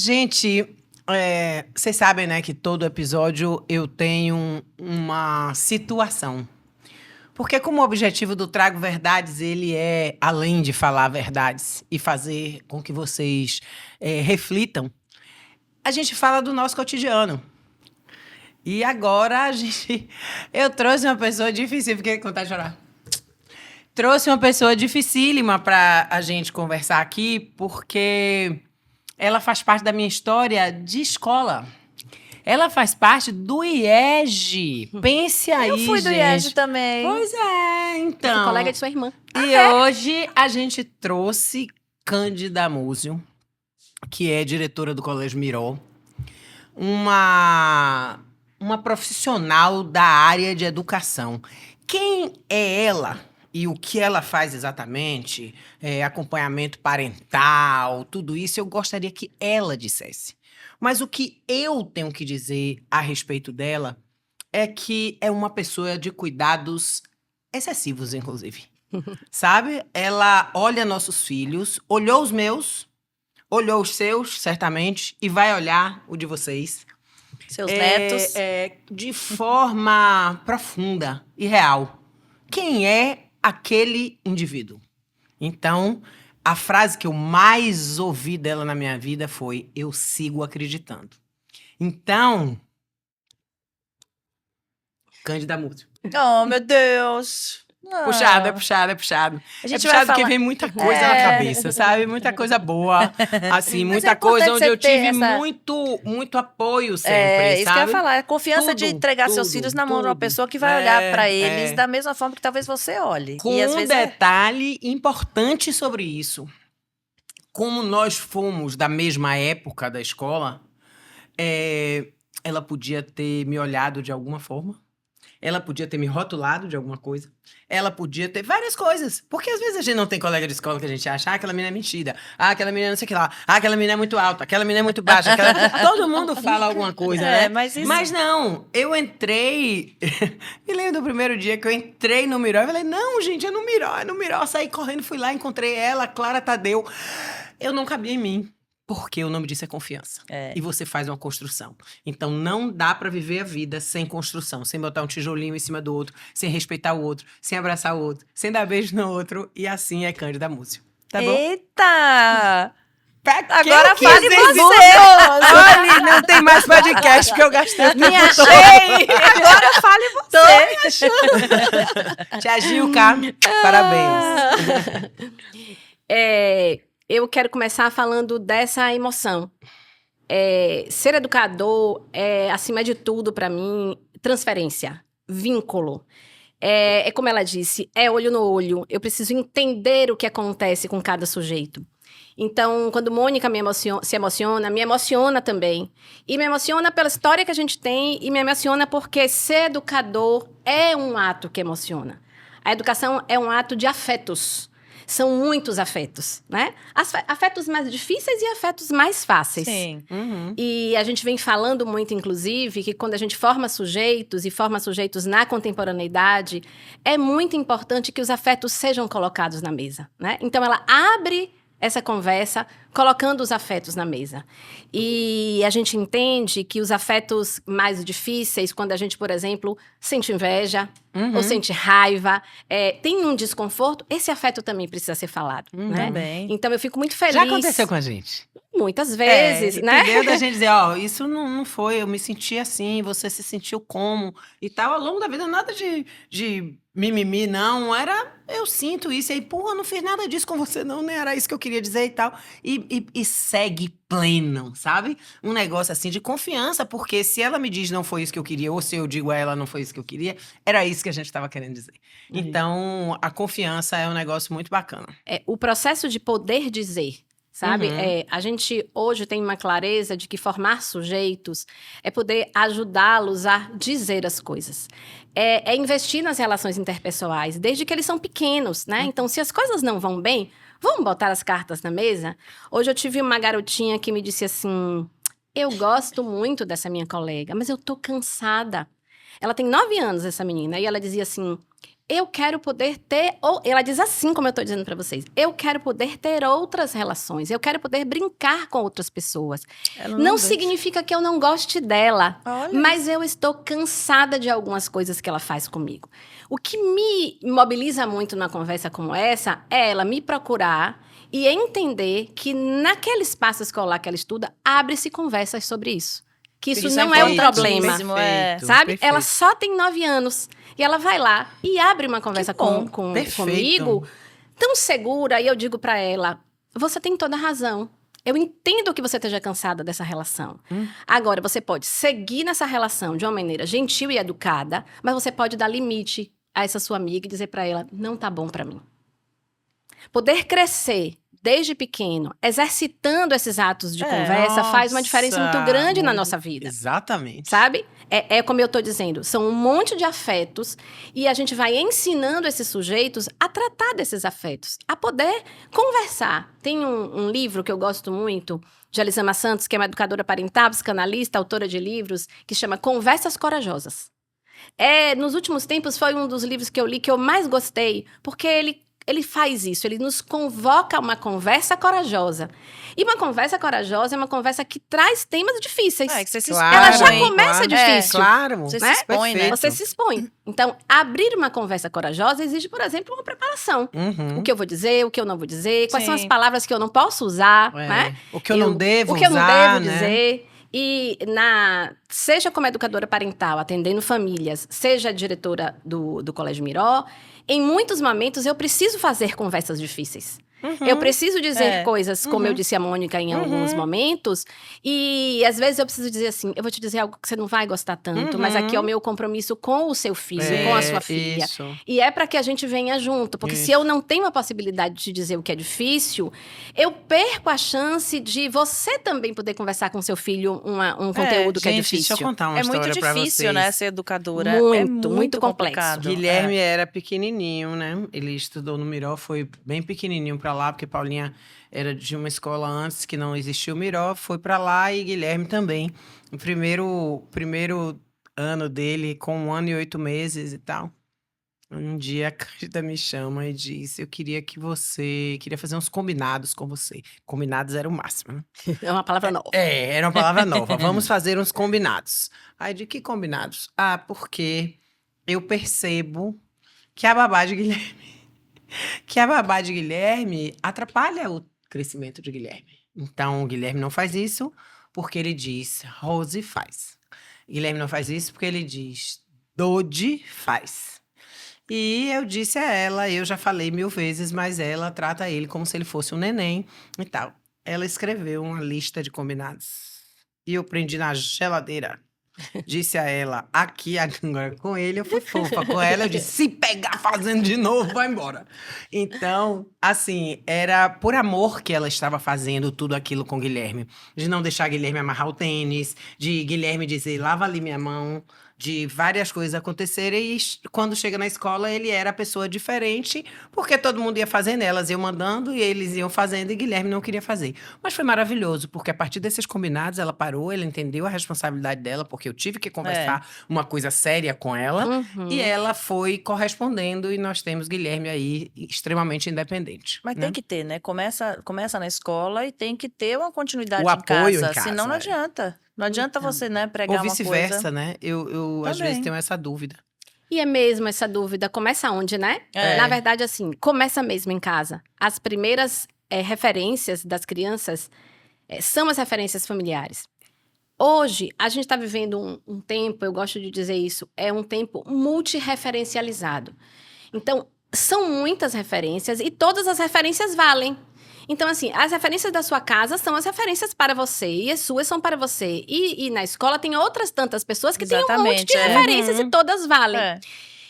Gente, vocês sabem, né, que todo episódio eu tenho uma situação. Porque como o objetivo do Trago Verdades, ele é, além de falar verdades e fazer com que vocês reflitam, a gente fala do nosso cotidiano. E agora eu trouxe uma pessoa difícil, fiquei com vontade de chorar. Trouxe uma pessoa dificílima para a gente conversar aqui, porque ela faz parte da minha história de escola. Ela faz parte do IEG. Pense aí, Eu fui do gente. IEG também. Pois é, então. Fui colega de sua irmã. E hoje a gente trouxe Cândida Múzio, que é diretora do Colégio Miró, uma profissional da área de educação. Quem é ela e o que ela faz exatamente, acompanhamento parental, tudo isso, eu gostaria que ela dissesse. Mas o que eu tenho que dizer a respeito dela é que é uma pessoa de cuidados excessivos, inclusive. Sabe? Ela olha nossos filhos, olhou os meus, olhou os seus, certamente, e vai olhar o de vocês. Seus netos. De forma profunda e real. Quem é aquele indivíduo? Então, a frase que eu mais ouvi dela na minha vida foi: eu sigo acreditando. Então, Cândida Múzio. Oh, meu Deus. Puxado, é puxado, é puxado. A gente é puxado vai porque falar... vem muita coisa na cabeça, sabe? Muita coisa boa, assim, Mas muita é coisa onde eu tive essa... muito apoio sempre, isso sabe? que eu ia falar. A confiança Tudo, de entregar seus filhos na mão de uma pessoa que vai olhar para eles da mesma forma que talvez você olhe. Com e às um vezes detalhe importante sobre isso. Como nós fomos da mesma época da escola, ela podia ter me olhado de alguma forma. Ela podia ter me rotulado de alguma coisa. Ela podia ter várias coisas. Porque às vezes a gente não tem colega de escola que a gente acha, aquela menina é mentira. Aquela menina não sei o que lá. Aquela menina é muito alta. Aquela menina é muito baixa. Todo mundo fala alguma coisa, né? Mas não, eu entrei... Me lembro do primeiro dia que eu entrei no Miró. Eu falei, não, gente, é no Miró, é no Miró. Saí correndo, fui lá, encontrei ela, Clara Tadeu. Eu não cabia em mim. Porque o nome disso é confiança. E você faz uma construção. Então, não dá pra viver a vida sem construção. Sem botar um tijolinho em cima do outro. Sem respeitar o outro. Sem abraçar o outro. Sem dar beijo no outro. E assim é Cândida Múzio. Tá bom? Eita! Agora fale você! Olha, não tem mais podcast porque eu gastei o tempo todo. Agora fale você! Tô me achando. Tia Gilca, parabéns. Eu quero começar falando dessa emoção. Ser educador é, acima de tudo, para mim, transferência, vínculo. É como ela disse, é olho no olho. Eu preciso entender o que acontece com cada sujeito. Então, quando Mônica se emociona, me emociona também. E me emociona pela história que a gente tem e me emociona porque ser educador é um ato que emociona. A educação é um ato de afetos. São muitos afetos, né? Afetos mais difíceis e afetos mais fáceis. Sim. Uhum. E a gente vem falando muito, inclusive, que quando a gente forma sujeitos e forma sujeitos na contemporaneidade, é muito importante que os afetos sejam colocados na mesa, né? Então, ela abre essa conversa colocando os afetos na mesa. E a gente entende que os afetos mais difíceis, quando a gente, por exemplo, sente inveja ou sente raiva, tem um desconforto, esse afeto também precisa ser falado, né? Também. Então, eu fico muito feliz. Já aconteceu com a gente. Muitas vezes, né? Entendeu? Da gente dizer, isso não foi, eu me senti assim, você se sentiu como e tal. Ao longo da vida, nada de mimimi, não. Eu sinto isso. E aí, porra, não fiz nada disso com você, não, nem era isso que eu queria dizer e tal. E segue pleno, sabe? Um negócio assim de confiança, porque se ela me diz não foi isso que eu queria, ou se eu digo a ela não foi isso que eu queria, era isso que a gente estava querendo dizer. Então, a confiança é um negócio muito bacana. O processo de poder dizer, sabe? A gente hoje tem uma clareza de que formar sujeitos é poder ajudá-los a dizer as coisas. É investir nas relações interpessoais, desde que eles são pequenos, né? Então, se as coisas não vão bem, vamos botar as cartas na mesa? Hoje eu tive uma garotinha que me disse assim, eu gosto muito dessa minha colega, mas eu tô cansada. Ela tem 9 anos, essa menina, e ela dizia assim, eu quero poder ter... Ou ela diz assim, como eu estou dizendo para vocês. Eu quero poder ter outras relações. Eu quero poder brincar com outras pessoas. Não significa que eu não goste dela. Olha. Mas eu estou cansada de algumas coisas que ela faz comigo. O que me mobiliza muito numa conversa como essa é ela me procurar e entender que naquele espaço escolar que ela estuda, abre-se conversas sobre isso. Que isso não é um problema, sabe? Perfeito. Ela só tem 9 anos e ela vai lá e abre uma conversa comigo tão segura, e eu digo pra ela, você tem toda a razão. Eu entendo que você esteja cansada dessa relação. Agora, você pode seguir nessa relação de uma maneira gentil e educada, mas você pode dar limite a essa sua amiga e dizer pra ela, não tá bom pra mim. Poder crescer desde pequeno, exercitando esses atos de conversa, faz uma diferença muito grande na nossa vida. Exatamente. Sabe? É como eu tô dizendo, são um monte de afetos e a gente vai ensinando esses sujeitos a tratar desses afetos, a poder conversar. Tem um livro que eu gosto muito, de Elisama Santos, que é uma educadora parental, psicanalista, autora de livros, que chama Conversas Corajosas. Nos últimos tempos, foi um dos livros que eu li que eu mais gostei, porque ele faz isso, ele nos convoca a uma conversa corajosa. E uma conversa corajosa é uma conversa que traz temas difíceis. Que você se Claro, Ela já claro. começa difícil. Claro. Você né? se expõe, né? Perfeito. Você se expõe. Então, abrir uma conversa corajosa exige, por exemplo, uma preparação. O que eu vou dizer, o que eu não vou dizer, quais são as palavras que eu não posso usar, né? O que eu não devo O que eu não usar, devo né? dizer. E seja como educadora parental, atendendo famílias, seja diretora do Colégio Miró, em muitos momentos eu preciso fazer conversas difíceis. Eu preciso dizer coisas, como eu disse a Mônica em alguns momentos, e às vezes eu preciso dizer assim, eu vou te dizer algo que você não vai gostar tanto, mas aqui é o meu compromisso com o seu filho, com a sua filha. Isso. E é para que a gente venha junto, porque se eu não tenho a possibilidade de te dizer o que é difícil, eu perco a chance de você também poder conversar com seu filho um conteúdo que é Gente, difícil. deixa eu contar uma É história muito pra difícil, vocês. né, ser educadora. Muito complexo. complicado. Guilherme era pequenininho, né? Ele estudou no Miró, foi bem pequenininho pra lá, porque Paulinha era de uma escola antes que não existia o Miró, foi pra lá e Guilherme também. O primeiro ano dele, com 1 ano e 8 meses e tal. Um dia a Cândida me chama e disse, queria fazer uns combinados com você. Combinados era o máximo, né? É uma palavra nova. Era uma palavra nova. Vamos fazer uns combinados. Aí, de que combinados? Porque eu percebo que a babá de Guilherme atrapalha o crescimento de Guilherme. Então, o Guilherme não faz isso porque ele diz, Rose faz. Guilherme não faz isso porque ele diz, Dodi faz. E eu disse a ela, eu já falei 1000 vezes, mas ela trata ele como se ele fosse um neném e tal. Ela escreveu uma lista de combinados. E eu prendi na geladeira. Disse a ela, aqui agora com ele, eu fui fofa. Com ela, eu disse, se pegar fazendo de novo, vai embora. Então, assim, era por amor que ela estava fazendo tudo aquilo com Guilherme. De não deixar Guilherme amarrar o tênis, de Guilherme dizer, lava ali minha mão, de várias coisas acontecerem. E quando chega na escola, ele era a pessoa diferente, porque todo mundo ia fazendo, elas iam mandando e eles iam fazendo, e Guilherme não queria fazer. Mas foi maravilhoso, porque a partir desses combinados, ela parou, ela entendeu a responsabilidade dela, porque eu tive que conversar uma coisa séria com ela, e ela foi correspondendo, e nós temos Guilherme aí extremamente independente. Mas né? tem que ter, né? Começa na escola e tem que ter uma continuidade O apoio em em casa, casa, senão não é. adianta. Não adianta você, né, pregar Ou uma vice-versa, coisa. né? Eu às Também. vezes tenho essa dúvida. E é mesmo essa dúvida, começa onde, né? Na verdade, assim, começa mesmo em casa. As primeiras referências das crianças são as referências familiares. Hoje, a gente está vivendo um tempo, eu gosto de dizer isso, é um tempo multirreferencializado. Então, são muitas referências e todas as referências valem. Então, assim, as referências da sua casa são as referências para você e as suas são para você. E na escola tem outras tantas pessoas que têm um monte de referências e todas valem.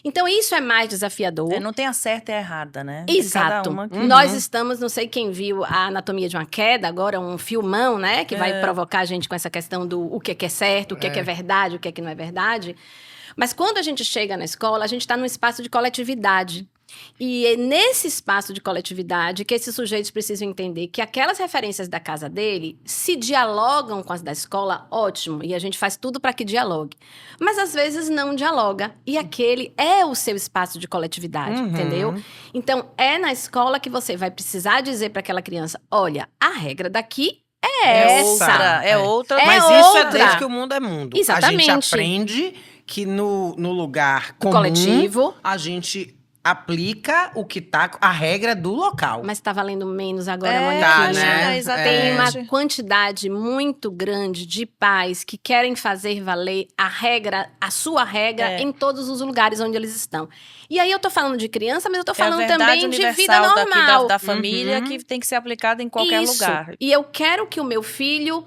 Então, isso é mais desafiador. Não tem a certa e a errada, né? Tem Exato. cada uma que... Nós estamos, não sei quem viu a Anatomia de uma Queda, agora um filmão, né? Que vai provocar a gente com essa questão do o que é certo, o que é verdade, o que não é verdade. Mas quando a gente chega na escola, a gente está num espaço de coletividade. E é nesse espaço de coletividade que esses sujeitos precisam entender que aquelas referências da casa dele, se dialogam com as da escola, ótimo, e a gente faz tudo para que dialogue. Mas às vezes não dialoga, e aquele é o seu espaço de coletividade, entendeu? Então, é na escola que você vai precisar dizer para aquela criança, olha, a regra daqui é essa. É outra. Mas É isso é outra. desde que o mundo é mundo. Exatamente. A gente aprende que no lugar comum, Coletivo. a gente aplica o que tá, a regra do local. Mas tá valendo menos agora, Tá, Moniquinha. né? Tem uma Exatamente. quantidade muito grande de pais que querem fazer valer a regra, a sua regra, em todos os lugares onde eles estão. E aí eu tô falando de criança, mas eu tô falando também de vida normal. Da família que tem que ser aplicada em qualquer Isso. lugar. E eu quero que o meu filho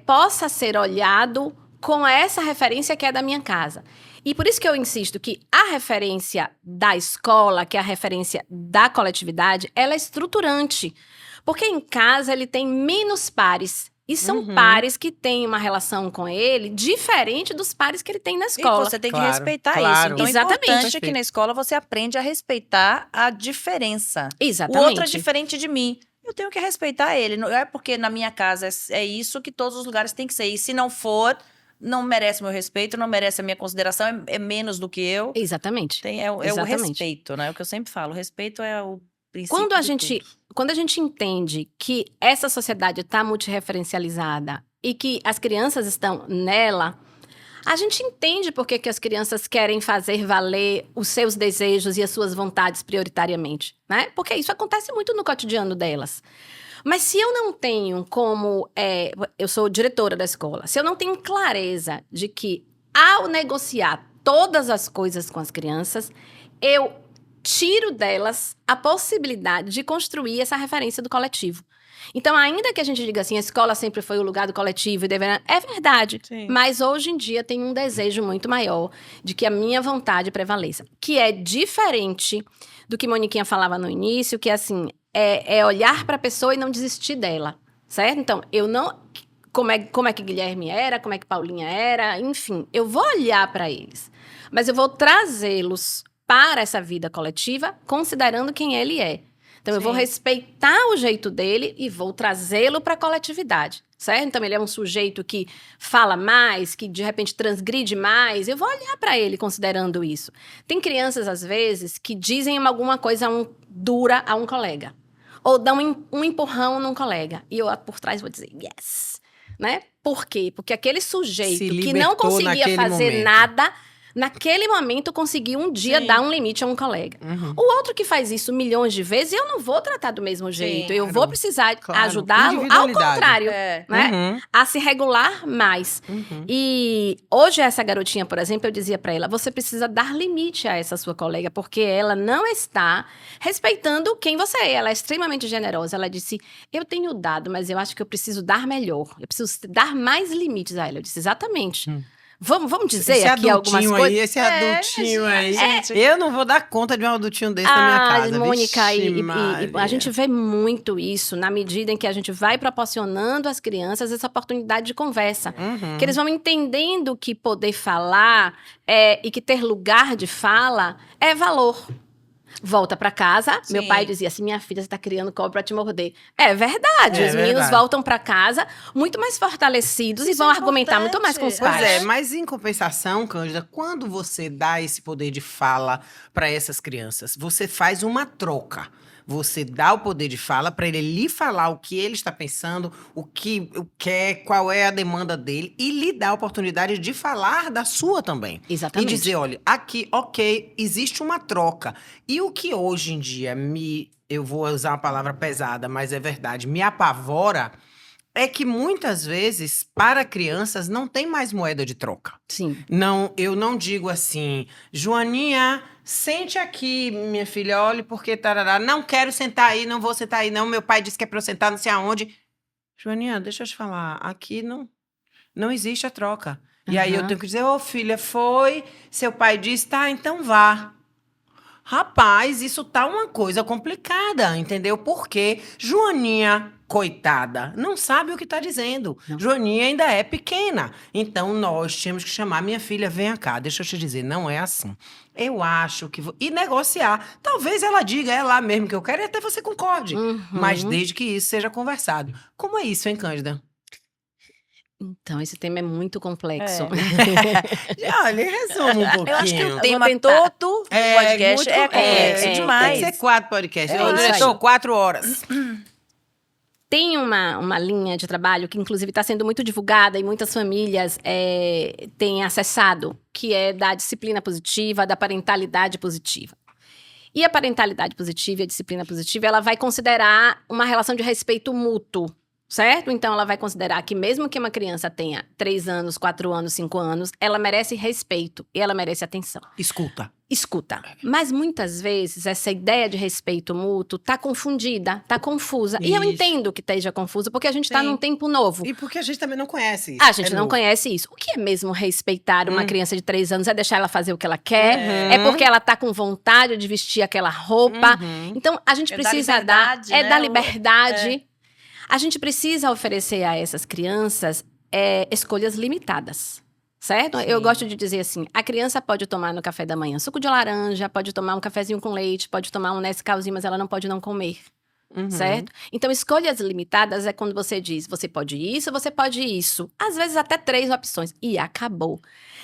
possa ser olhado com essa referência que é da minha casa. E por isso que eu insisto que a referência da escola, que é a referência da coletividade, ela é estruturante. Porque em casa ele tem menos pares. E são pares que têm uma relação com ele diferente dos pares que ele tem na escola. E você tem que Claro, respeitar claro. isso. Então, Exatamente. é importante que na escola você aprende a respeitar a diferença. Exatamente. O outro é diferente de mim. Eu tenho que respeitar ele. Não é porque na minha casa é isso que todos os lugares têm que ser. E se não for, não merece meu respeito, não merece a minha consideração, é menos do que eu. Exatamente. É o Exatamente. respeito, né? É o que eu sempre falo. O respeito é o princípio Quando a de gente, tudo. quando a gente entende que essa sociedade está multireferencializada e que as crianças estão nela, a gente entende por que as crianças querem fazer valer os seus desejos e as suas vontades prioritariamente, né? Porque isso acontece muito no cotidiano delas. Mas se eu não tenho como... eu sou diretora da escola. Se eu não tenho clareza de que, ao negociar todas as coisas com as crianças, eu tiro delas a possibilidade de construir essa referência do coletivo. Então, ainda que a gente diga assim, a escola sempre foi o lugar do coletivo e deveria... É verdade. Sim. Mas hoje em dia tem um desejo muito maior de que a minha vontade prevaleça. Que é diferente do que Moniquinha falava no início, que assim, é olhar para a pessoa e não desistir dela, certo? Então, eu não... Como é que Guilherme era, como é que Paulinha era, enfim, eu vou olhar para eles. Mas eu vou trazê-los para essa vida coletiva, considerando quem ele é. Então, eu vou respeitar o jeito dele e vou trazê-lo para a coletividade, certo? Então, ele é um sujeito que fala mais, que de repente transgride mais. Eu vou olhar para ele considerando isso. Tem crianças, às vezes, que dizem alguma coisa dura a um colega. Ou dão um empurrão num colega. E eu, por trás, vou dizer, yes. Né? Por quê? Porque aquele sujeito que não conseguia fazer nada... Naquele momento, conseguiu um dia dar um limite a um colega. O outro que faz isso milhões de vezes, eu não vou tratar do mesmo jeito. Eu vou precisar ajudá-lo, ao contrário, né? A se regular mais. E hoje, essa garotinha, por exemplo, eu dizia pra ela, você precisa dar limite a essa sua colega, porque ela não está respeitando quem você é. Ela é extremamente generosa. Ela disse, eu tenho dado, mas eu acho que eu preciso dar melhor. Eu preciso dar mais limites a ela. Eu disse, exatamente. Vamos dizer esse aqui algumas coisas? Esse adultinho aí. Eu não vou dar conta de um adultinho desse na minha casa. Mônica, Vixe, a gente vê muito isso na medida em que a gente vai proporcionando às crianças essa oportunidade de conversa. Que eles vão entendendo que poder falar e que ter lugar de fala é valor. Volta pra casa, meu pai dizia assim, minha filha, você tá criando cobra pra te morder. É verdade, os meninos voltam pra casa muito mais fortalecidos e vão argumentar muito mais com os pais. Pois é, mas em compensação, Cândida, quando você dá esse poder de fala pra essas crianças, você faz uma troca. Você dá o poder de fala para ele lhe falar o que ele está pensando, o que quer, qual é a demanda dele, e lhe dá a oportunidade de falar da sua também. Exatamente. E dizer, olha, aqui, ok, existe uma troca. E o que hoje em dia eu vou usar uma palavra pesada, mas é verdade, me apavora, é que muitas vezes, para crianças, não tem mais moeda de troca. Sim. Não, eu não digo assim, Joaninha, sente aqui, minha filha, olhe porque tarará, não quero sentar aí, não vou sentar aí não, meu pai disse que é para eu sentar não sei aonde. Joaninha, deixa eu te falar, aqui não existe a troca. E aí eu tenho que dizer, ô filha, foi, seu pai disse, tá, então vá. Rapaz, isso tá uma coisa complicada, entendeu? Porque Joaninha, coitada, não sabe o que tá dizendo. Não. Joaninha ainda é pequena. Então, nós tínhamos que chamar minha filha, vem cá, deixa eu te dizer, não é assim. Eu acho que... E negociar. Talvez ela diga, é lá mesmo que eu quero, e até você concorde. Mas Uhum. desde que isso seja conversado. Como é isso, hein, Cândida? Então, esse tema é muito complexo. Olha, resuma um pouquinho. Eu acho que o vou tema tentar. todo do É, podcast muito- é complexo é, demais. Tem que ser 4 podcasts. É Ô, isso diretor, aí. 4 horas. Tem uma linha de trabalho que, inclusive, está sendo muito divulgada e muitas famílias têm acessado, que é da disciplina positiva, da parentalidade positiva. E a parentalidade positiva e a disciplina positiva, ela vai considerar uma relação de respeito mútuo, certo? Então, ela vai considerar que mesmo que uma criança tenha 3 anos, 4 anos, 5 anos, ela merece respeito e ela merece atenção. Escuta. Escuta. Mas muitas vezes essa ideia de respeito mútuo tá confundida, tá confusa. E eu Isso. entendo que esteja confusa, porque a gente tá Sim. num tempo novo. E porque a gente também não conhece isso. A gente É não novo. conhece isso. O que é mesmo respeitar uma Hum. criança de 3 anos? É deixar ela fazer o que ela quer? Uhum. É porque ela tá com vontade de vestir aquela roupa? Uhum. Então, a gente É da precisa liberdade, É né? da liberdade. A gente precisa oferecer a essas crianças escolhas limitadas. Certo? Sim. Eu gosto de dizer assim, a criança pode tomar no café da manhã suco de laranja, pode tomar um cafezinho com leite, pode tomar um Nescauzinho, mas ela não pode não comer. Uhum. Certo? Então, escolhas limitadas é quando você diz, você pode isso, você pode isso. Às vezes até 3 opções. E acabou.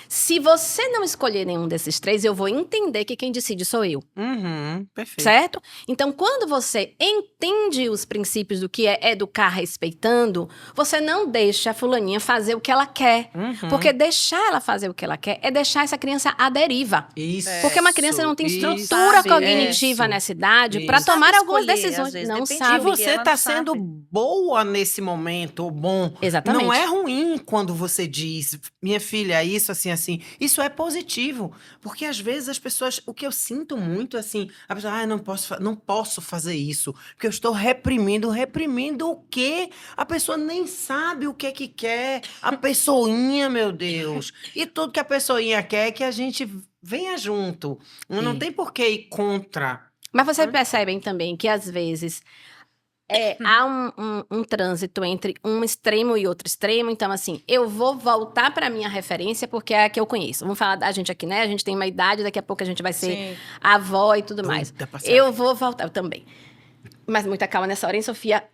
Se você não escolher nenhum desses 3, eu vou entender que quem decide sou eu. Uhum. Perfeito. Certo? Então, quando você entende os princípios do que é educar respeitando, você não deixa a fulaninha fazer o que ela quer. Uhum. Porque deixar ela fazer o que ela quer é deixar essa criança à deriva. Isso. Porque uma criança não tem Isso. estrutura Sabe, cognitiva Isso. nessa idade para Isso. tomar Sabe algumas escolher, decisões. às vezes, Não depende E sabe. Porque você ela tá não sendo sabe. boa nesse momento, ou bom. Exatamente. Não é ruim quando você diz, minha filha, isso, assim, assim. Isso é positivo. Porque às vezes as pessoas, o que eu sinto muito, assim, a pessoa, não posso fazer isso. Porque eu estou reprimindo. Reprimindo o quê? A pessoa nem sabe o que é que quer. A pessoinha, meu Deus. E tudo que a pessoinha quer é que a gente venha junto. Não É. tem por que ir contra. Mas vocês percebem também que, às vezes, há um trânsito entre um extremo e outro extremo. Então, assim, eu vou voltar para minha referência porque é a que eu conheço. Vamos falar da gente aqui, né? A gente tem uma idade, daqui a pouco a gente vai ser Sim. avó e tudo mais. Doida pra ser Eu vou voltar, eu também. Mas muita calma nessa hora, hein, Sofia?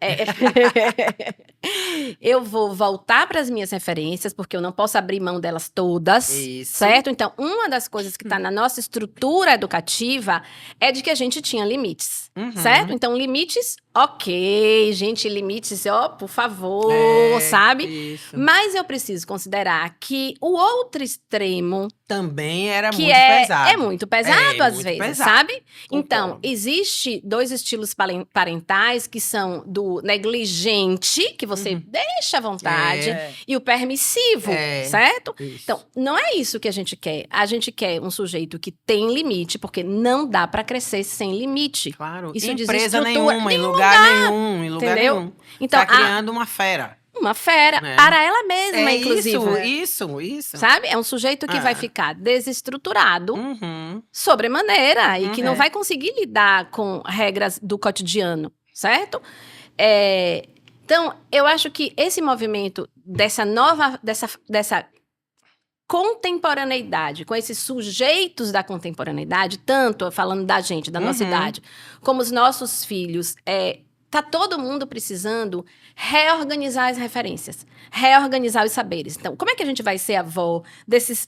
Eu vou voltar para as minhas referências, porque eu não posso abrir mão delas todas, Isso. certo? Então, uma das coisas que está na nossa estrutura educativa é de que a gente tinha limites, Uhum. certo? Então, limites, ok, gente, limites, ó, por favor, É, sabe? Isso. Mas eu preciso considerar que o outro extremo Também era que muito pesado. é muito pesado às muito vezes, pesado. sabe? Então, Concordo. existe 2 estilos parentais que são do negligente, que você deixa à vontade, É. e o permissivo, É. certo? Isso. Então, não é isso que a gente quer. A gente quer um sujeito que tem limite, porque não dá pra crescer sem limite. Claro. Isso Em desestrutura- empresa nenhuma, em lugar nenhum, em lugar entendeu? nenhum. Então, Tá criando uma fera. uma fera É. para ela mesma, É inclusive. isso. Sabe? É um sujeito que Ah. vai ficar desestruturado, Uhum. sobremaneira, e que não É. vai conseguir lidar com regras do cotidiano, certo? Então, eu acho que esse movimento dessa contemporaneidade, com esses sujeitos da contemporaneidade, tanto falando da gente, da nossa Uhum. idade, como os nossos filhos, tá todo mundo precisando reorganizar as referências, reorganizar os saberes. Então, como é que a gente vai ser avó desses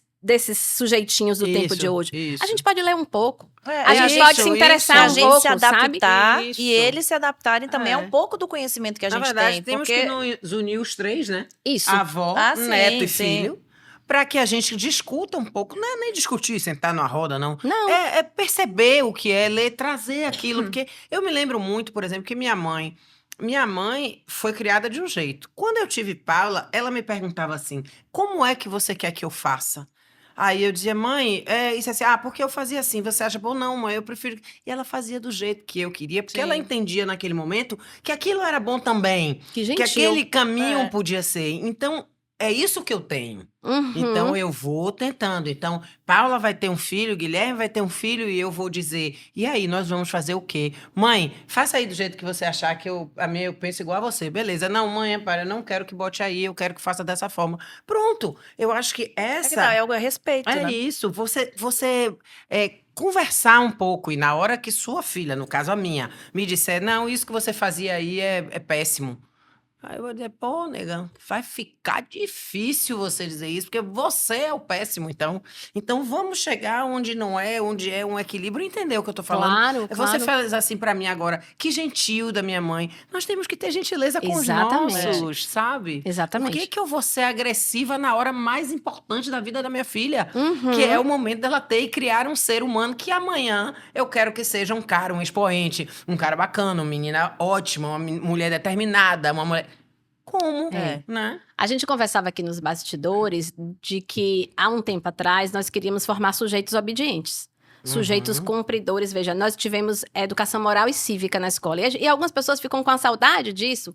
sujeitinhos do tempo de hoje? Isso. A gente pode ler um pouco. É, A gente pode se interessar a um gente pouco, se adaptar sabe? Isso. e eles se adaptarem também É. a um pouco do conhecimento que a Na gente verdade, tem. temos Porque que nos unir os 3, né? Isso. Avó, Ah, sim, neto e sim. filho. Para que a gente discuta um pouco. Não é nem discutir, sentar numa roda, não. Não. É perceber o que é, ler, trazer aquilo. Porque eu me lembro muito, por exemplo, que minha mãe foi criada de um jeito. Quando eu tive Paula, ela me perguntava assim, como é que você quer que eu faça? Aí eu dizia, mãe, isso é assim, porque eu fazia assim, você acha bom? Não, mãe, eu prefiro... E ela fazia do jeito que eu queria, porque Sim. ela entendia naquele momento que aquilo era bom também. Que Que gentil. aquele caminho É. podia ser. Então, é isso que eu tenho. Uhum. Então, eu vou tentando. Então, Paula vai ter um filho, Guilherme vai ter um filho, e eu vou dizer, e aí, nós vamos fazer o quê? Mãe, faça aí do jeito que você achar, que eu penso igual a você. Beleza. Não, mãe, para, eu não quero que bote aí, eu quero que faça dessa forma. Pronto. Eu acho que É que não, é o respeito, é né? isso. Você conversar um pouco, e na hora que sua filha, no caso a minha, me disser, não, isso que você fazia aí é péssimo. Aí eu vou dizer, pô, nega, vai ficar difícil você dizer isso, porque você é o péssimo, então. Então vamos chegar onde não é, onde é um equilíbrio, entender o que eu tô falando. Claro, Você claro. faz assim pra mim agora, que gentil da minha mãe. Nós temos que ter gentileza com os Exatamente. nossos, sabe? Por Exatamente. que que eu vou ser agressiva na hora mais importante da vida da minha filha? Uhum. Que é o momento dela ter e criar um ser humano que amanhã eu quero que seja um cara, um expoente, um cara bacana, uma menina ótima, uma mulher determinada, uma mulher. Como? É. Né? A gente conversava aqui nos bastidores de que há um tempo atrás nós queríamos formar sujeitos obedientes. Sujeitos Uhum. cumpridores. Veja, nós tivemos educação moral e cívica na escola. E algumas pessoas ficam com a saudade disso.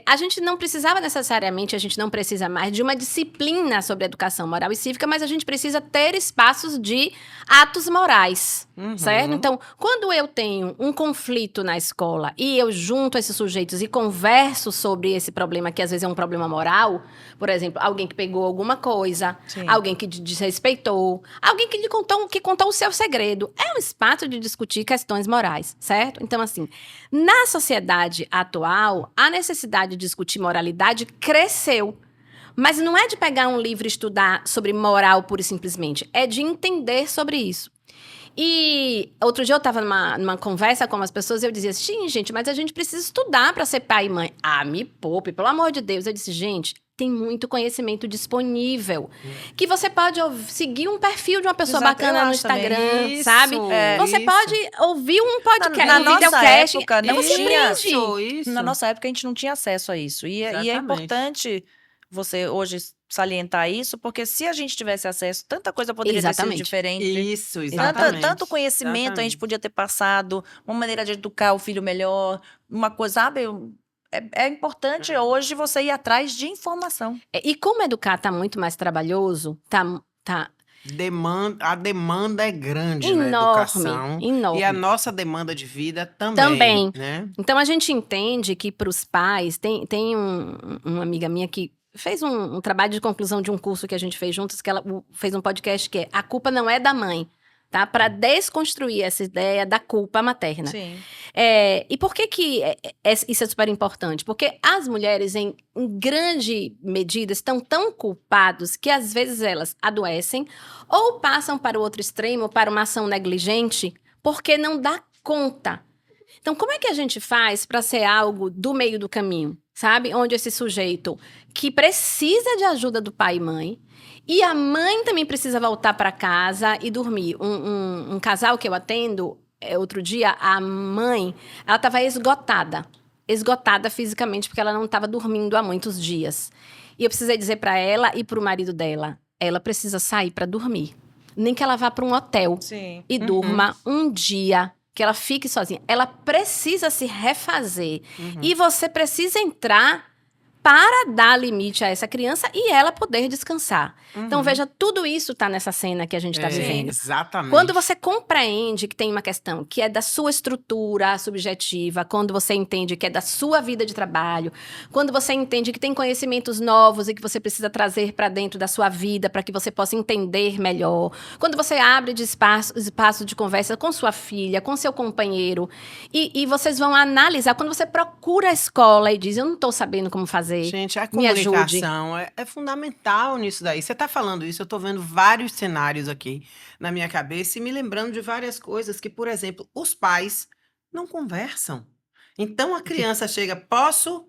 A gente não precisava necessariamente, a gente não precisa mais de uma disciplina sobre educação moral e cívica, mas a gente precisa ter espaços de atos morais, Uhum. certo? Então, quando eu tenho um conflito na escola e eu junto esses sujeitos e converso sobre esse problema, que às vezes é um problema moral, por exemplo, alguém que pegou alguma coisa, Sim. alguém que desrespeitou, alguém que lhe contou o seu segredo, é um espaço de discutir questões morais, certo? Então, assim, na sociedade atual, a necessidade de discutir moralidade cresceu. Mas não é de pegar um livro e estudar sobre moral pura e simplesmente, é de entender sobre isso. E outro dia eu estava numa conversa com as pessoas e eu dizia assim, gente, mas a gente precisa estudar para ser pai e mãe. Ah, me poupe, pelo amor de Deus. Eu disse, gente, tem muito conhecimento disponível. Que você pode seguir um perfil de uma pessoa Exato, bacana eu no acho também. Instagram, Isso, sabe? Você isso. pode ouvir um podcast, Na um nossa videocast. época, não você tinha aprende. Isso. Na nossa época, a gente não tinha acesso a isso. E é Exatamente. importante você hoje salientar isso, porque se a gente tivesse acesso, tanta coisa poderia ter sido Exatamente. diferente. Isso, exatamente. Tanto conhecimento a gente podia ter passado, uma maneira de educar o filho melhor, uma coisa, sabe? É importante hoje você ir atrás de informação. E como educar tá muito mais trabalhoso, tá A demanda é grande na enorme, educação. enorme. E a nossa demanda de vida também. Também. Né? Então a gente entende que para os pais, tem uma amiga minha que fez um trabalho de conclusão de um curso que a gente fez juntos, que ela fez um podcast que é A Culpa Não É da Mãe, tá? Para desconstruir essa ideia da culpa materna. Sim. E por que isso é super importante? Porque as mulheres, em grande medida, estão tão culpadas que às vezes elas adoecem ou passam para o outro extremo, para uma ação negligente, porque não dá conta. Então, como é que a gente faz para ser algo do meio do caminho, sabe? Onde esse sujeito que precisa de ajuda do pai e mãe, e a mãe também precisa voltar para casa e dormir. Um casal que eu atendo, outro dia, a mãe, ela estava esgotada fisicamente, porque ela não estava dormindo há muitos dias. E eu precisei dizer para ela e para o marido dela, ela precisa sair para dormir. Nem que ela vá para um hotel Sim. e durma um dia, que ela fique sozinha. Ela precisa se refazer. E você precisa entrar para dar limite a essa criança e ela poder descansar. Então, veja, tudo isso está nessa cena que a gente está vivendo. Exatamente. Quando você compreende que tem uma questão que é da sua estrutura subjetiva, quando você entende que é da sua vida de trabalho, quando você entende que tem conhecimentos novos e que você precisa trazer para dentro da sua vida para que você possa entender melhor, quando você abre de espaço de conversa com sua filha, com seu companheiro, e vocês vão analisar, quando você procura a escola e diz, eu não estou sabendo como fazer, Gente, a me ajude. comunicação é fundamental nisso daí. Você está falando isso, eu estou vendo vários cenários aqui na minha cabeça e me lembrando de várias coisas que, por exemplo, os pais não conversam. Então a criança chega, posso?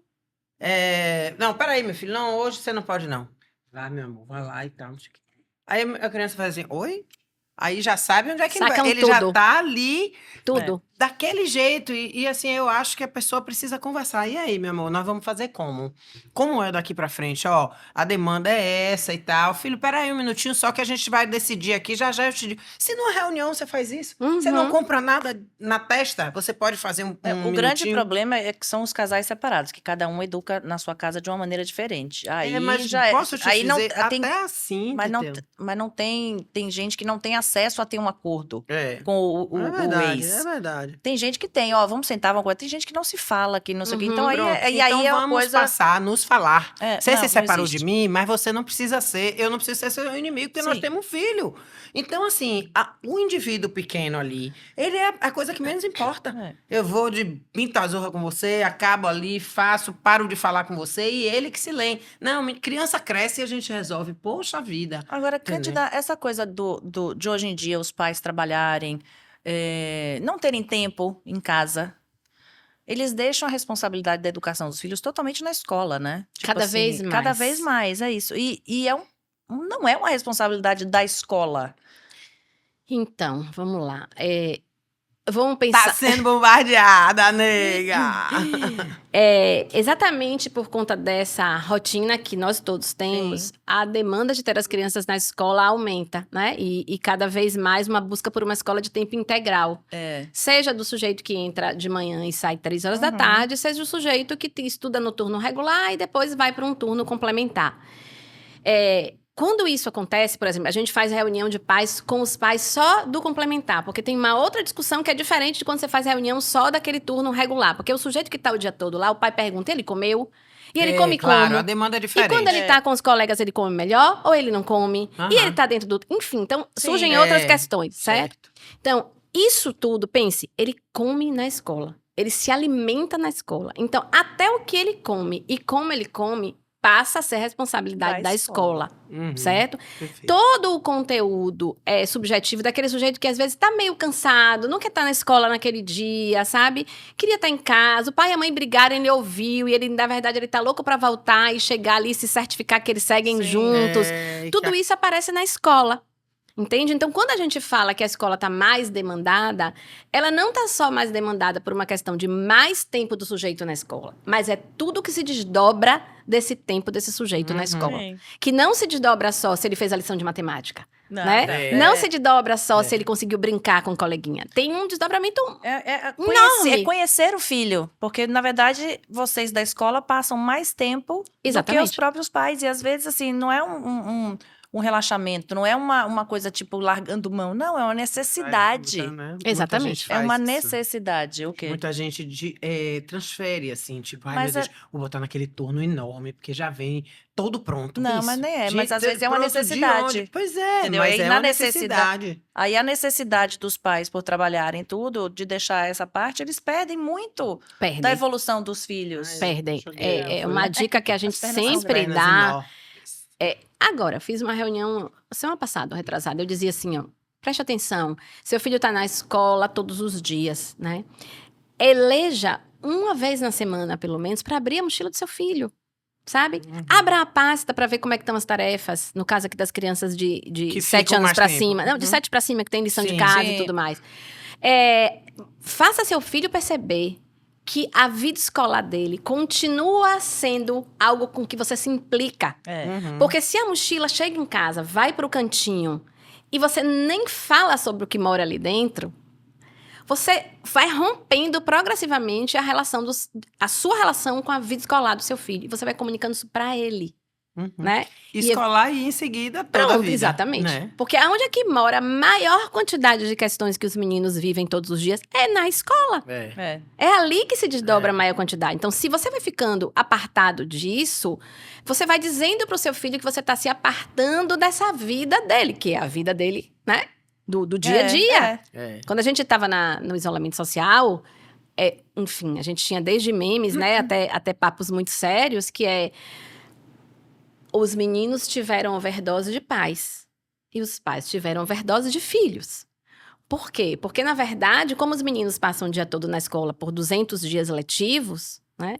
Não, peraí, meu filho, não, hoje você não pode não. Vai, meu amor, vai lá e tal. Aí a criança faz assim, oi? Aí já sabe onde é que ele Sacam vai. Ele já tudo. tá ali Tudo. daquele jeito. E assim, eu acho que a pessoa precisa conversar. E aí, meu amor, nós vamos fazer como? Como é daqui pra frente? Ó, a demanda é essa e tal. Filho, peraí um minutinho, só que a gente vai decidir aqui. Já já eu te digo. Se numa reunião você faz isso, você não Uhum. compra nada na testa, você pode fazer um O grande minutinho. problema é que são os casais separados, que cada um educa na sua casa de uma maneira diferente. Aí mas já é. posso te Aí não dizer, tem, até assim, Teteu. mas não tem gente que não tem acesso a ter um acordo É. com o É verdade, ex. é verdade. Tem gente que tem, ó, vamos sentar, vamos conversar. Tem gente que não se fala, que não sei o quê. Então aí, Pronto. aí Então é uma vamos coisa. passar a nos falar. Você Não, se não separou de existe. mim, mas você não precisa ser, eu não preciso ser seu inimigo, porque nós Sim. temos um filho. Então, assim, o indivíduo pequeno ali, ele é a coisa que menos importa. É. Eu vou de pinta-zorra com você, acabo ali, faço, paro de falar com você e ele que se lê. Não, criança cresce e a gente resolve. Poxa vida. Agora, Entendeu? Cândida, essa coisa de hoje em dia os pais trabalharem, não terem tempo em casa, eles deixam a responsabilidade da educação dos filhos totalmente na escola, né? Tipo Cada assim, vez Cada mais. vez mais, é isso. E não é uma responsabilidade da escola. Então, vamos lá. Vamos Tá pensar. sendo bombardeada, nega. Exatamente por conta dessa rotina que nós todos temos, Sim. a demanda de ter as crianças na escola aumenta, né? E cada vez mais uma busca por uma escola de tempo integral. Seja do sujeito que entra de manhã e sai 3 horas da Uhum. tarde, seja o sujeito que estuda no turno regular e depois vai para um turno complementar. Quando isso acontece, por exemplo, a gente faz reunião de pais com os pais só do complementar, porque tem uma outra discussão que é diferente de quando você faz reunião só daquele turno regular, porque o sujeito que está o dia todo lá, o pai pergunta, ele comeu? E ele come claro, como? a demanda é E diferente. quando ele tá com os colegas, ele come melhor ou ele não come? Aham. E ele tá dentro do... Enfim, então Sim. surgem outras questões, certo? Então, isso tudo, pense, ele come na escola. Ele se alimenta na escola. Então, até o que ele come e como ele come passa a ser responsabilidade da escola, Uhum, certo? perfeito. Todo o conteúdo é subjetivo daquele sujeito que às vezes tá meio cansado, não quer estar na escola naquele dia, sabe? Queria estar em casa, o pai e a mãe brigaram, ele ouviu, e ele, na verdade, ele tá louco pra voltar e chegar ali e se certificar que eles seguem Sim. juntos. E Tudo isso aparece na escola. Entende? Então, quando a gente fala que a escola está mais demandada, ela não está só mais demandada por uma questão de mais tempo do sujeito na escola, mas é tudo que se desdobra desse tempo desse sujeito na escola. Sim. Que não se desdobra só se ele fez a lição de matemática, Não, né? É. Não se desdobra só se ele conseguiu brincar com o coleguinha. Tem um desdobramento enorme. Conhecer o filho. Porque, na verdade, vocês da escola passam mais tempo do que Exatamente. os próprios pais. E, às vezes, assim, não é um relaxamento, não é uma coisa, tipo, largando mão. Não, é uma necessidade. Exatamente. É uma necessidade. O quê? Muita gente transfere, assim, tipo, ai, Mas meu Deus, vou botar naquele turno enorme, porque já vem todo pronto. Não, Isso. mas nem é. Gente, Mas, às vezes, é uma pronto de necessidade. onde? Pois é, Entendeu? mas Aí, é na uma necessidade- necessidade. Aí a necessidade dos pais por trabalharem tudo, de deixar essa parte, eles perdem muito da Perdem. evolução dos filhos. Perdem. Deixa eu ver. É uma dica que a gente As pernas são sempre Pernas dá. enormes. Agora, eu fiz uma reunião semana passada, retrasada. Eu dizia assim, ó, preste atenção. Seu filho está na escola todos os dias, né? Eleja uma vez na semana, pelo menos, para abrir a mochila do seu filho, sabe? Abra a pasta para ver como é que estão as tarefas. No caso aqui das crianças de Que 7 ficam anos mais para tempo. cima. Não, de Uhum. 7 para cima, que tem lição de Sim, casa sim. e tudo mais. Faça seu filho perceber que a vida escolar dele continua sendo algo com que você se implica. Uhum. Porque se a mochila chega em casa, vai pro cantinho e você nem fala sobre o que mora ali dentro, você vai rompendo progressivamente a sua relação com a vida escolar do seu filho. E você vai comunicando isso pra ele, Uhum. né? Escolar e em seguida toda a Pronto, vida. exatamente. Né? Porque aonde é que mora a maior quantidade de questões que os meninos vivem todos os dias? É na escola. É ali que se desdobra a maior quantidade. Então, se você vai ficando apartado disso, você vai dizendo pro seu filho que você tá se apartando dessa vida dele, que é a vida dele, né? Do dia a dia. É. Quando a gente estava no isolamento social, enfim, a gente tinha desde memes, né, até papos muito sérios, que os meninos tiveram overdose de pais e os pais tiveram overdose de filhos. Por quê? Porque, na verdade, como os meninos passam o dia todo na escola por 200 dias letivos, né,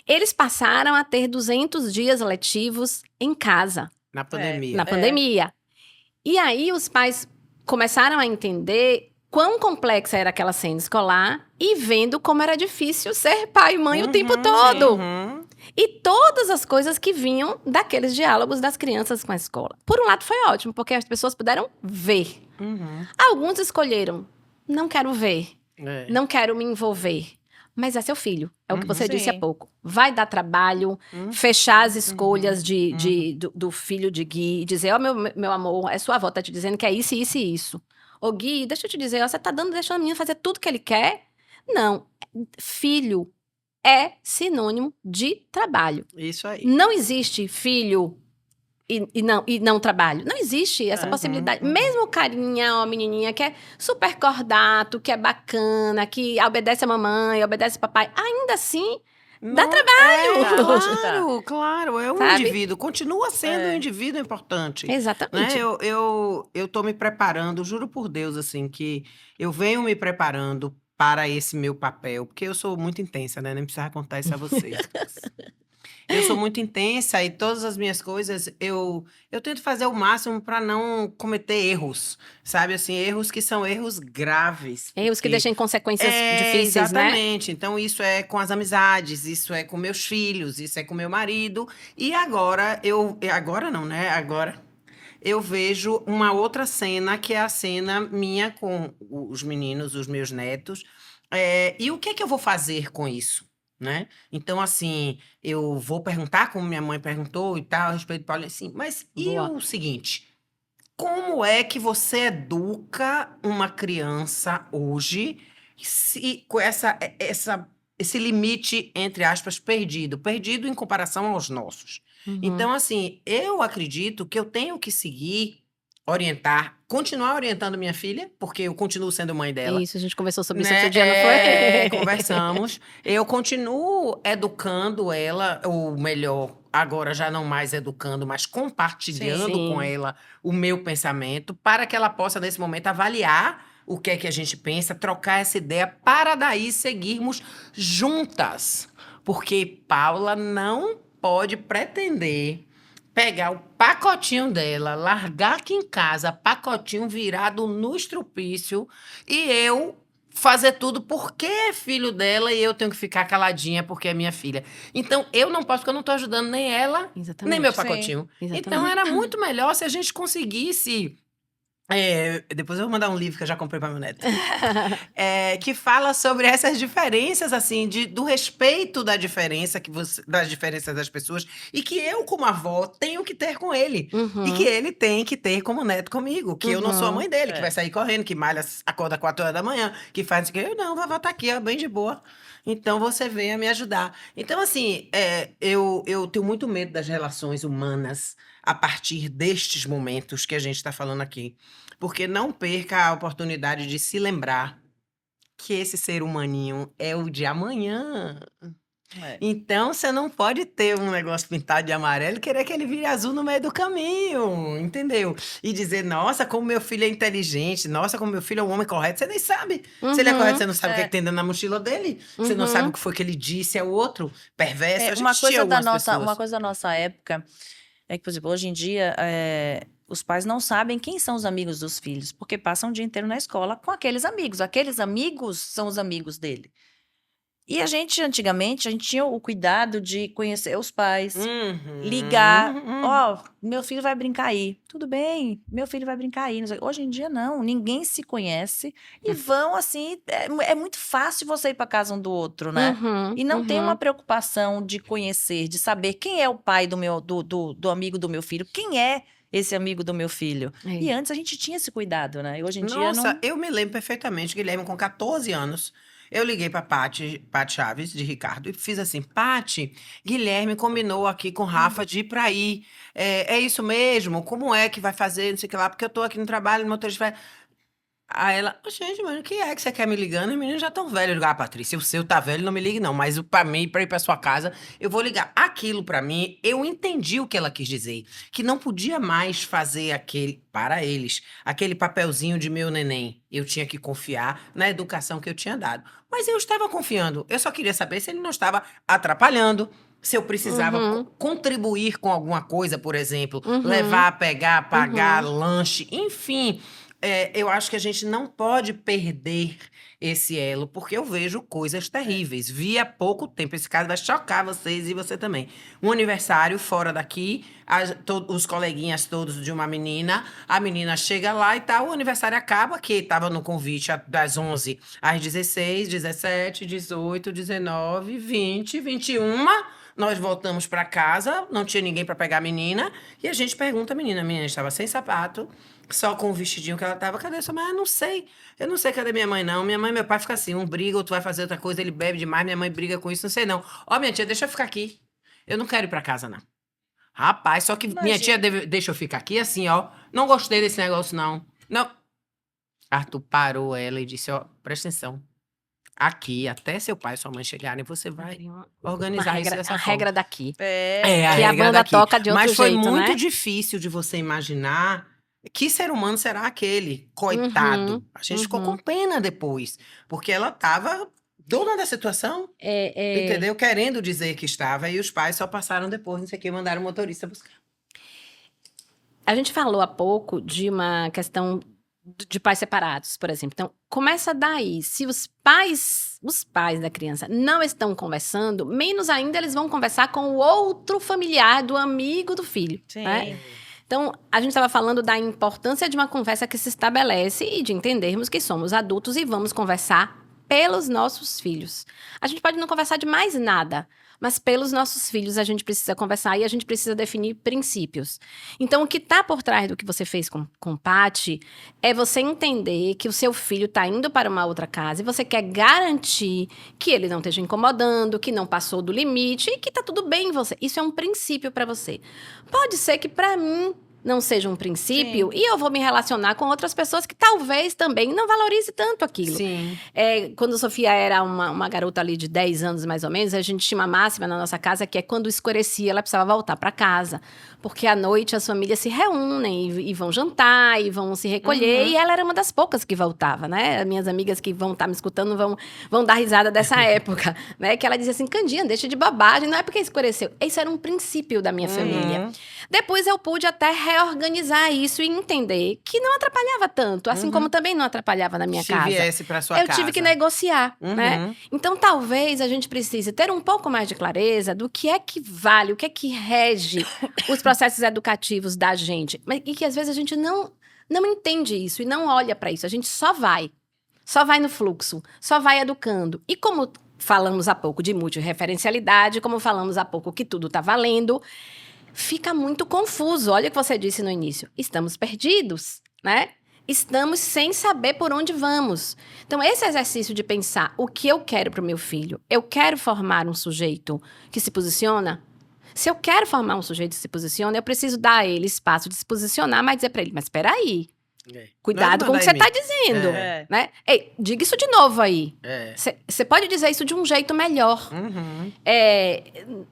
eles passaram a ter 200 dias letivos em casa, Na pandemia. na pandemia. E aí os pais começaram a entender quão complexa era aquela cena escolar e vendo como era difícil ser pai e mãe o tempo todo. Uhum. E todas as coisas que vinham daqueles diálogos das crianças com a escola. Por um lado foi ótimo, porque as pessoas puderam ver. Uhum. Alguns escolheram, não quero ver, É. não quero me envolver. Mas é seu filho, é o que você disse há Sim. pouco. Vai dar trabalho, Uhum. fechar as escolhas do filho de Gui, e dizer, ó, meu amor, é sua avó tá te dizendo que é isso, isso e isso. Ô Gui, deixa eu te dizer, ó, você tá deixando o menino fazer tudo que ele quer? Não, filho é sinônimo de trabalho. Isso aí. Não existe filho e não trabalho. Não existe essa Uhum, possibilidade. uhum. Mesmo o carinha ou a menininha que é super cordato, que é bacana, que obedece a mamãe, obedece o papai, ainda assim, dá Não, trabalho. claro, é um Sabe? indivíduo, continua sendo um indivíduo importante. Né? Exatamente. Eu tô me preparando, juro por Deus, assim, que eu venho me preparando para esse meu papel, porque eu sou muito intensa, né? Nem precisava contar isso a vocês. Eu sou muito intensa e todas as minhas coisas eu tento fazer o máximo para não cometer erros, sabe? Assim, erros que são erros graves. Erros que porque- deixam consequências difíceis, né? Exatamente. Então, isso é com as amizades, isso é com meus filhos, isso é com meu marido. E agora, agora não, né? Agora eu vejo uma outra cena, que é a cena minha com os meninos, os meus netos. E o que é que eu vou fazer com isso? Né? Então, assim, eu vou perguntar, como minha mãe perguntou e tal, a respeito do Paulo, assim, mas e Boa. o seguinte? Como é que você educa uma criança hoje com esse limite, entre aspas, perdido em comparação aos nossos? Uhum. Então, assim, eu acredito que eu tenho que continuar orientando minha filha, porque eu continuo sendo mãe dela. Isso, a gente conversou sobre isso Né? outro dia, não foi? Conversamos. Eu continuo educando ela, ou melhor, agora já não mais educando, mas compartilhando Sim. com ela o meu pensamento, para que ela possa, nesse momento, avaliar o que é que a gente pensa, trocar essa ideia, para daí seguirmos juntas. Porque Paula não pode pretender pegar o pacotinho dela, largar aqui em casa, pacotinho virado no estrupício, e eu fazer tudo porque é filho dela e eu tenho que ficar caladinha porque é minha filha. Então, eu não posso, porque eu não tô ajudando nem ela, Exatamente. nem meu Sim. pacotinho. Exatamente. Então, era muito melhor se a gente conseguisse... depois eu vou mandar um livro que eu já comprei para meu neto. Que fala sobre essas diferenças, assim, do respeito da diferença, das diferenças das pessoas, e que eu, como avó, tenho que ter com ele. Uhum. E que ele tem que ter como neto comigo. Que eu não sou a Uhum. mãe dele, que É. vai sair correndo, que malha, acorda 4 horas da manhã, que faz o que. Eu não, vovó tá aqui, ó, bem de boa. Então você venha me ajudar. Então, assim, eu tenho muito medo das relações humanas a partir destes momentos que a gente está falando aqui. Porque não perca a oportunidade de se lembrar que esse ser humaninho é o de amanhã. É. Então, você não pode ter um negócio pintado de amarelo e querer que ele vire azul no meio do caminho, entendeu? E dizer, nossa, como meu filho é inteligente, nossa, como meu filho é um homem correto. Você nem sabe. Se ele é Uhum. correto, você não sabe o que é É. que tem dentro da mochila dele. Você não Uhum. sabe o que foi que ele disse ao outro. Perverso. A gente Uma tinha coisa da algumas pessoas. uma coisa da nossa época é que, por exemplo, hoje em dia, os pais não sabem quem são os amigos dos filhos, porque passam o dia inteiro na escola com aqueles amigos. Aqueles amigos são os amigos dele. E antigamente, a gente tinha o cuidado de conhecer os pais, Uhum. ligar. Ó, meu filho vai brincar aí. Tudo bem, meu filho vai brincar aí. Não sei. Hoje em dia, não. Ninguém se conhece e vão assim. É muito fácil você ir para casa um do outro, né? Uhum. E não tem Uhum. uma preocupação de conhecer, de saber quem é o pai do amigo do meu filho, quem é esse amigo do meu filho. É. E antes a gente tinha esse cuidado, né? E hoje em dia Nossa, não. eu me lembro perfeitamente, Guilherme, com 14 anos. Eu liguei pra Paty Chaves, de Ricardo, e fiz assim: Paty, Guilherme combinou aqui com Rafa de ir pra aí. É isso mesmo? Como é que vai fazer? Não sei o que lá, porque eu tô aqui no trabalho, no motorista vai. Aí ela, gente, mano, o que é que você quer me ligando? Os meninos já estão velhos. Eu digo, Patrícia, o seu tá velho, não me ligue não. Mas pra mim, pra ir pra sua casa, eu vou ligar. Aquilo pra mim, eu entendi o que ela quis dizer. Que não podia mais fazer para eles, aquele papelzinho de meu neném. Eu tinha que confiar na educação que eu tinha dado. Mas eu estava confiando. Eu só queria saber se ele não estava atrapalhando. Se eu precisava Uhum. contribuir com alguma coisa, por exemplo. Uhum. Levar, pegar, pagar, lanche, enfim. eu acho que a gente não pode perder esse elo, porque eu vejo coisas terríveis. Vi há pouco tempo, esse caso vai chocar vocês e você também. Um aniversário fora daqui, os coleguinhas todos de uma menina, a menina chega lá e tal, o aniversário acaba, que estava no convite das 11 às 16, 17, 18, 19, 20, 21. Nós voltamos para casa, não tinha ninguém para pegar a menina, e a gente pergunta a menina estava sem sapato, só com o vestidinho que ela tava. Cadê sua mãe? Eu não sei cadê minha mãe, não. Minha mãe e meu pai ficam assim, um briga, outro vai fazer outra coisa, ele bebe demais, minha mãe briga com isso, não sei não. Ó, minha tia, deixa eu ficar aqui. Eu não quero ir pra casa, não. Rapaz, só que minha tia deixa eu ficar aqui assim, ó. Não gostei desse negócio, não. Não. Arthur parou ela e disse, ó, presta atenção. Aqui, até seu pai e sua mãe chegarem, você vai organizar isso dessa a forma. regra daqui. A que a regra banda daqui. toca de outro Mas foi jeito, muito né? difícil de você imaginar que ser humano será aquele. Coitado. A gente ficou com pena depois. Porque ela estava dona da situação. Entendeu? Querendo dizer que estava. E os pais só passaram depois, não sei o que, mandaram o motorista buscar. A gente falou há pouco de uma questão de pais separados, por exemplo. Então, começa daí. Se os pais da criança não estão conversando, menos ainda eles vão conversar com o outro familiar do amigo do filho. Sim. Né? Então, a gente estava falando da importância de uma conversa que se estabelece e de entendermos que somos adultos e vamos conversar pelos nossos filhos. A gente pode não conversar de mais nada, mas pelos nossos filhos a gente precisa conversar e a gente precisa definir princípios. Então, o que está por trás do que você fez com Paty é você entender que o seu filho está indo para uma outra casa e você quer garantir que ele não esteja incomodando, que não passou do limite e que está tudo bem em você. Isso é um princípio para você. Pode ser que para mim não seja um princípio, e eu vou me relacionar com outras pessoas que talvez também não valorize tanto aquilo. Sim. Quando a Sofia era uma garota ali de 10 anos, mais ou menos, a gente tinha uma máxima na nossa casa, que é quando escurecia, ela precisava voltar para casa. Porque à noite as famílias se reúnem e vão jantar, e vão se recolher, e ela era uma das poucas que voltava, né? As minhas amigas que vão estar me escutando vão dar risada dessa época, né? Que ela dizia assim, Candinha, deixa de bobagem, não é porque escureceu. Isso era um princípio da minha família. Depois eu pude até reorganizar isso e entender que não atrapalhava tanto, assim como também não atrapalhava na minha casa. Se viesse pra sua casa. Eu tive que negociar, né? Então, talvez a gente precise ter um pouco mais de clareza do que é que vale, o que é que rege os processos educativos da gente. E que, às vezes, a gente não entende isso e não olha para isso. A gente só vai no fluxo, só vai educando. E como falamos há pouco de multirreferencialidade, como falamos há pouco que tudo está valendo, fica muito confuso. Olha o que você disse no início. Estamos perdidos, né? Estamos sem saber por onde vamos. Então, esse exercício de pensar o que eu quero para o meu filho, eu quero formar um sujeito que se posiciona. Se eu quero formar um sujeito que se posiciona, eu preciso dar a ele espaço de se posicionar, mas dizer para ele, mas espera aí. Cuidado com o que você está dizendo. Né? Ei, diga isso de novo aí. Você pode dizer isso de um jeito melhor.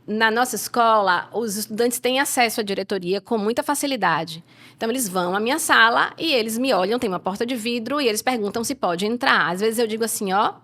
Na nossa escola, os estudantes têm acesso à diretoria com muita facilidade. Então, eles vão à minha sala e eles me olham, tem uma porta de vidro, e eles perguntam se pode entrar. Às vezes eu digo assim, ó,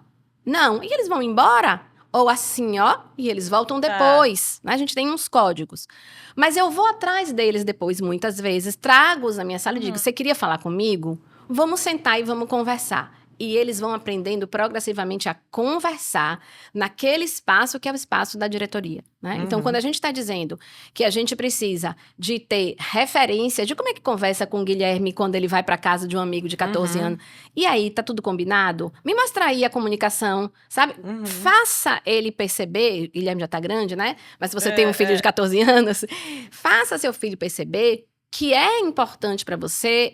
não. E eles vão embora. Ou assim, ó, e eles voltam depois. Né? A gente tem uns códigos. Mas eu vou atrás deles depois, muitas vezes, trago-os na minha sala e digo, você queria falar comigo? Vamos sentar e vamos conversar. E eles vão aprendendo progressivamente a conversar naquele espaço que é o espaço da diretoria. Né? Então, quando a gente está dizendo que a gente precisa de ter referência de como é que conversa com o Guilherme quando ele vai para casa de um amigo de 14 anos, e aí, tá tudo combinado? Me mostra aí a comunicação, sabe? Faça ele perceber, Guilherme já tá grande, né? Mas se você tem um filho de 14 anos, faça seu filho perceber que é importante para você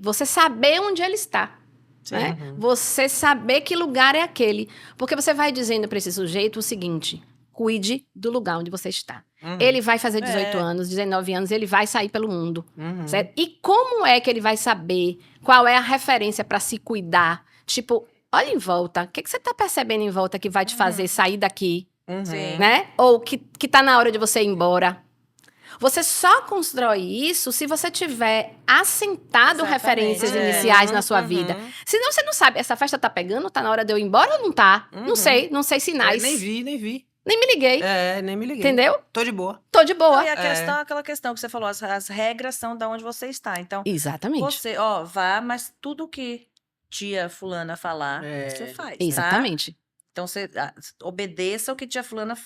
você saber onde ele está. Né? Você saber que lugar é aquele. Porque você vai dizendo para esse sujeito o seguinte, cuide do lugar onde você está. Ele vai fazer 18 anos, 19 anos, ele vai sair pelo mundo. Certo? E como é que ele vai saber qual é a referência para se cuidar? Tipo, olha em volta, o que você está percebendo em volta que vai te fazer sair daqui? Né? Ou que tá na hora de você ir embora? Você só constrói isso se você tiver assentado referências iniciais na sua vida. Senão você não sabe, essa festa tá pegando, tá na hora de eu ir embora ou não tá? Não sei sinais. Nem vi. Nem me liguei, Nem me liguei. entendeu? Tô de boa. Tô de boa. E a questão, aquela questão que você falou, as regras são da onde você está. Então, Exatamente. você, vá, mas tudo que tia fulana falar, você faz, tá? Exatamente. Então, você obedeça o que tia fulana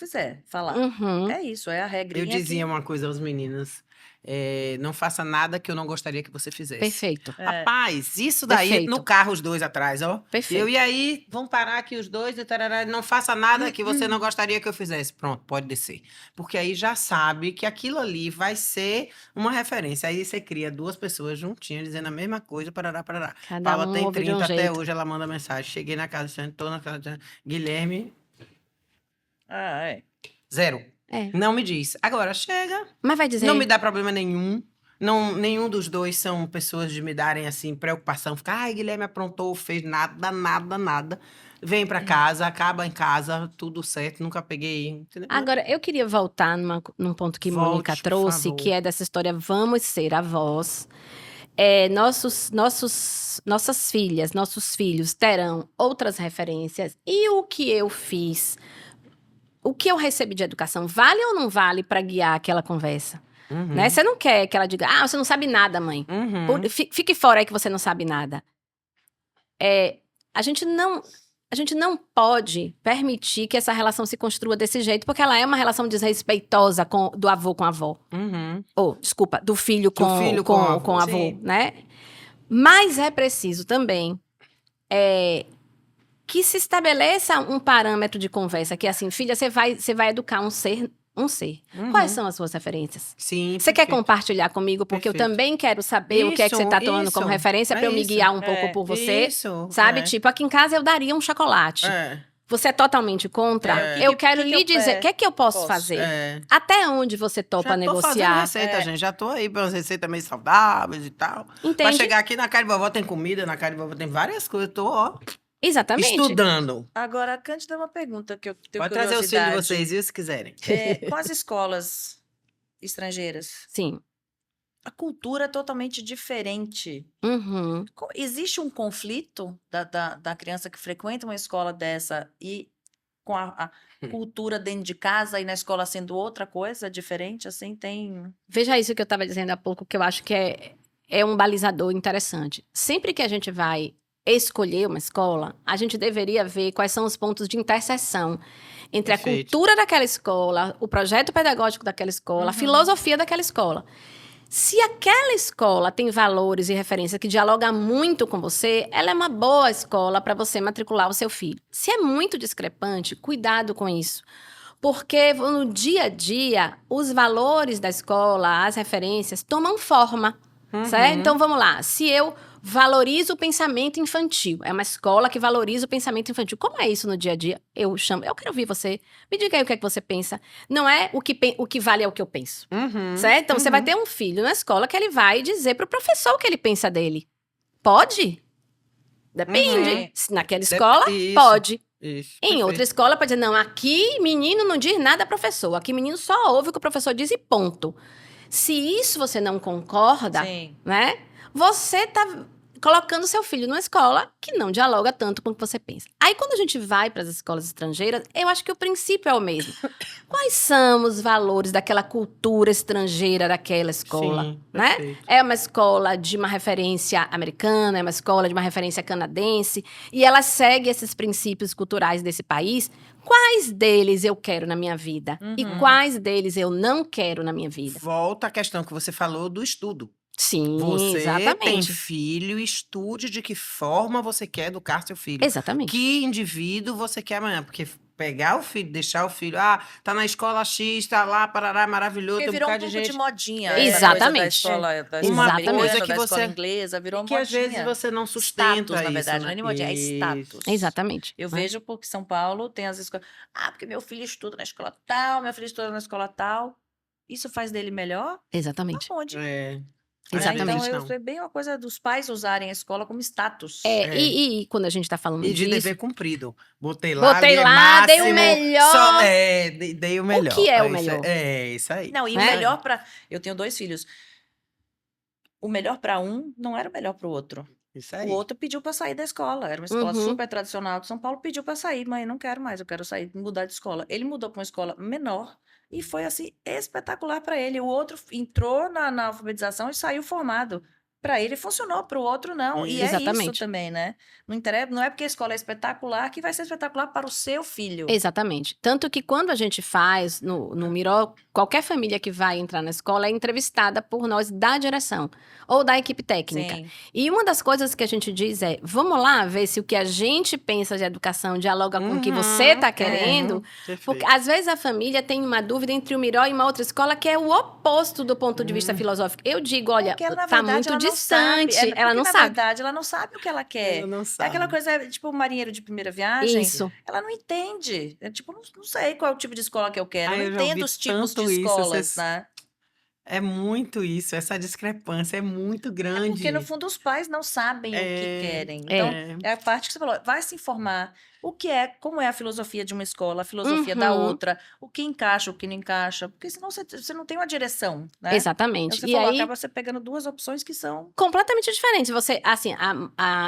falar. Uhum. É isso, é a regrinha Eu dizia uma coisa aos meninos. Não faça nada que eu não gostaria que você fizesse. Perfeito. Rapaz, isso daí Perfeito. no carro, os dois atrás, ó. Perfeito. Eu e aí, vamos parar aqui os dois e tarará, não faça nada que você não gostaria que eu fizesse. Pronto, pode descer. Porque aí já sabe que aquilo ali vai ser uma referência. Aí você cria duas pessoas juntinhas dizendo a mesma coisa, parará. Cada Paula um tem ouve de 30, um até jeito. hoje ela manda mensagem. Cheguei na casa, tô na casa de Guilherme, 0. É. Não me diz. Agora, chega. Mas vai dizer. Não me dá problema nenhum. Não, nenhum dos dois são pessoas de me darem, assim, preocupação. Ficar, ai, Guilherme aprontou, fez nada. Vem pra casa, acaba em casa, tudo certo. Nunca peguei, entendeu? Agora, eu queria voltar num ponto que Volte, Mônica por trouxe, favor. que é dessa história vamos ser avós. Nossas filhas, nossos filhos terão outras referências. E o que eu fiz, o que eu recebi de educação, vale ou não vale para guiar aquela conversa? Uhum. Né? Você não quer que ela diga, você não sabe nada, mãe. Uhum. Fique fora aí que você não sabe nada. A gente não pode permitir que essa relação se construa desse jeito, porque ela é uma relação desrespeitosa do avô com a avó. Uhum. Desculpa, do filho com avô. avô, Sim. né? Mas é preciso também que se estabeleça um parâmetro de conversa, que assim, filha, você vai educar um ser. Uhum. Quais são as suas referências? Sim, Você quer perfeito. compartilhar comigo? Porque eu Perfeito. também quero saber o que é que você está tomando como referência para eu me guiar um pouco por você. Isso. Sabe? Tipo, aqui em casa eu daria um chocolate. Você é totalmente contra? Eu quero lhe dizer, o que é que eu posso fazer? Até onde você topa negociar? Já tô fazendo receita, gente. Já tô aí para umas receitas meio saudáveis e tal. Entende? Vai chegar aqui na casa de vovó tem comida, na casa de vovó tem várias coisas. Tô, ó, Exatamente. estudando. Agora, Cândida, uma pergunta que eu tenho Pode trazer os filhos de curiosidade. vocês, viu, se quiserem. Com as escolas estrangeiras, Sim. a cultura é totalmente diferente. Uhum. Existe um conflito da criança que frequenta uma escola dessa e com a cultura dentro de casa e na escola sendo outra coisa diferente, assim, tem... Veja isso que eu estava dizendo há pouco, que eu acho que é um balizador interessante. Sempre que a gente vai escolher uma escola, a gente deveria ver quais são os pontos de interseção entre Perfeito. a cultura daquela escola, o projeto pedagógico daquela escola, a filosofia daquela escola. Se aquela escola tem valores e referências que dialogam muito com você, ela é uma boa escola para você matricular o seu filho. Se é muito discrepante, cuidado com isso. Porque no dia a dia, os valores da escola, as referências, tomam forma, certo? Então, vamos lá. Se eu valorizo o pensamento infantil, é uma escola que valoriza o pensamento infantil. Como é isso no dia a dia? Eu quero ouvir você. Me diga aí o que é que você pensa. Não é o que vale é o que eu penso, certo? Então, você vai ter um filho na escola que ele vai dizer pro professor o que ele pensa dele. Pode? Depende. Naquela escola, Isso. pode. Isso, Em perfeito. outra escola, pode dizer, não, aqui menino não diz nada professor. Aqui menino só ouve o que o professor diz e ponto. Se isso você não concorda, Sim. né? Você tá colocando seu filho numa escola que não dialoga tanto com o que você pensa. Aí, quando a gente vai para as escolas estrangeiras, eu acho que o princípio é o mesmo. Quais são os valores daquela cultura estrangeira daquela escola, Sim, né? perfeito. É uma escola de uma referência americana, é uma escola de uma referência canadense, e ela segue esses princípios culturais desse país. Quais deles eu quero na minha vida? E quais deles eu não quero na minha vida? Volta à questão que você falou do estudo. Sim, Você tem exatamente. filho, estude de que forma você quer educar seu filho. Exatamente. Que indivíduo você quer amanhã. Porque pegar o filho, deixar o filho, tá na escola X, tá lá, parará, maravilhoso, Porque tem um virou um bocado de pouco gente. de modinha. É. Essa coisa Exatamente. da escola Uma americana, coisa que da escola você- inglesa, virou que modinha. às vezes você não sustenta Status, na isso, verdade, né? não é nem modinha, é Isso. status. Exatamente. Eu né? vejo porque São Paulo tem as escolas... porque meu filho estuda na escola tal, meu filho estuda na escola tal. Isso faz dele melhor? Exatamente. Aonde? É. Exatamente. Então, Não. é bem uma coisa dos pais usarem a escola como status. E quando a gente está falando E de disso, dever cumprido. Botei lá, Botei ali é lá, dei o máximo, melhor. dei o melhor. que é o isso, melhor? Isso aí. Não, e o Né? melhor para... Eu tenho 2 filhos. O melhor para um não era o melhor para o outro. Isso aí. O outro pediu para sair da escola. Era uma escola Uhum. super tradicional de São Paulo, pediu para sair. Mãe, não quero mais, eu quero sair, mudar de escola. Ele mudou para uma escola menor e foi assim espetacular para ele. O outro entrou na alfabetização e saiu formado. Para ele funcionou, para o outro não. E é isso Exatamente. também, né? Não interessa, não é porque a escola é espetacular que vai ser espetacular para o seu filho. Exatamente. Tanto que quando a gente faz no Miró, qualquer família que vai entrar na escola é entrevistada por nós da direção ou da equipe técnica. Sim. E uma das coisas que a gente diz é: vamos lá ver se o que a gente pensa de educação dialoga com o que você está querendo. Porque às vezes a família tem uma dúvida entre o Miró e uma outra escola que é o oposto do ponto de vista filosófico. Eu digo, olha, Porque ela, na tá verdade, muito ela não distante. sabe. Ela não Na sabe. verdade, ela não sabe o que ela quer. Ela não É sabe. aquela coisa, tipo, o marinheiro de primeira viagem. Isso. Ela não entende. É tipo, não sei qual é o tipo de escola que eu quero. Ai, Eu eu não já ouvi entendo os tipos de tanto isso, escolas, né? É muito isso, essa discrepância é muito grande. Porque, no fundo, os pais não sabem o que querem. Então, é a parte que você falou. Vai se informar. O que é, como é a filosofia de uma escola, a filosofia da Uhum. outra, o que encaixa, o que não encaixa. Porque senão você não tem uma direção, né? Então, Exatamente. você E falou, aí, acaba você pegando duas opções que são... completamente diferente. Você, assim,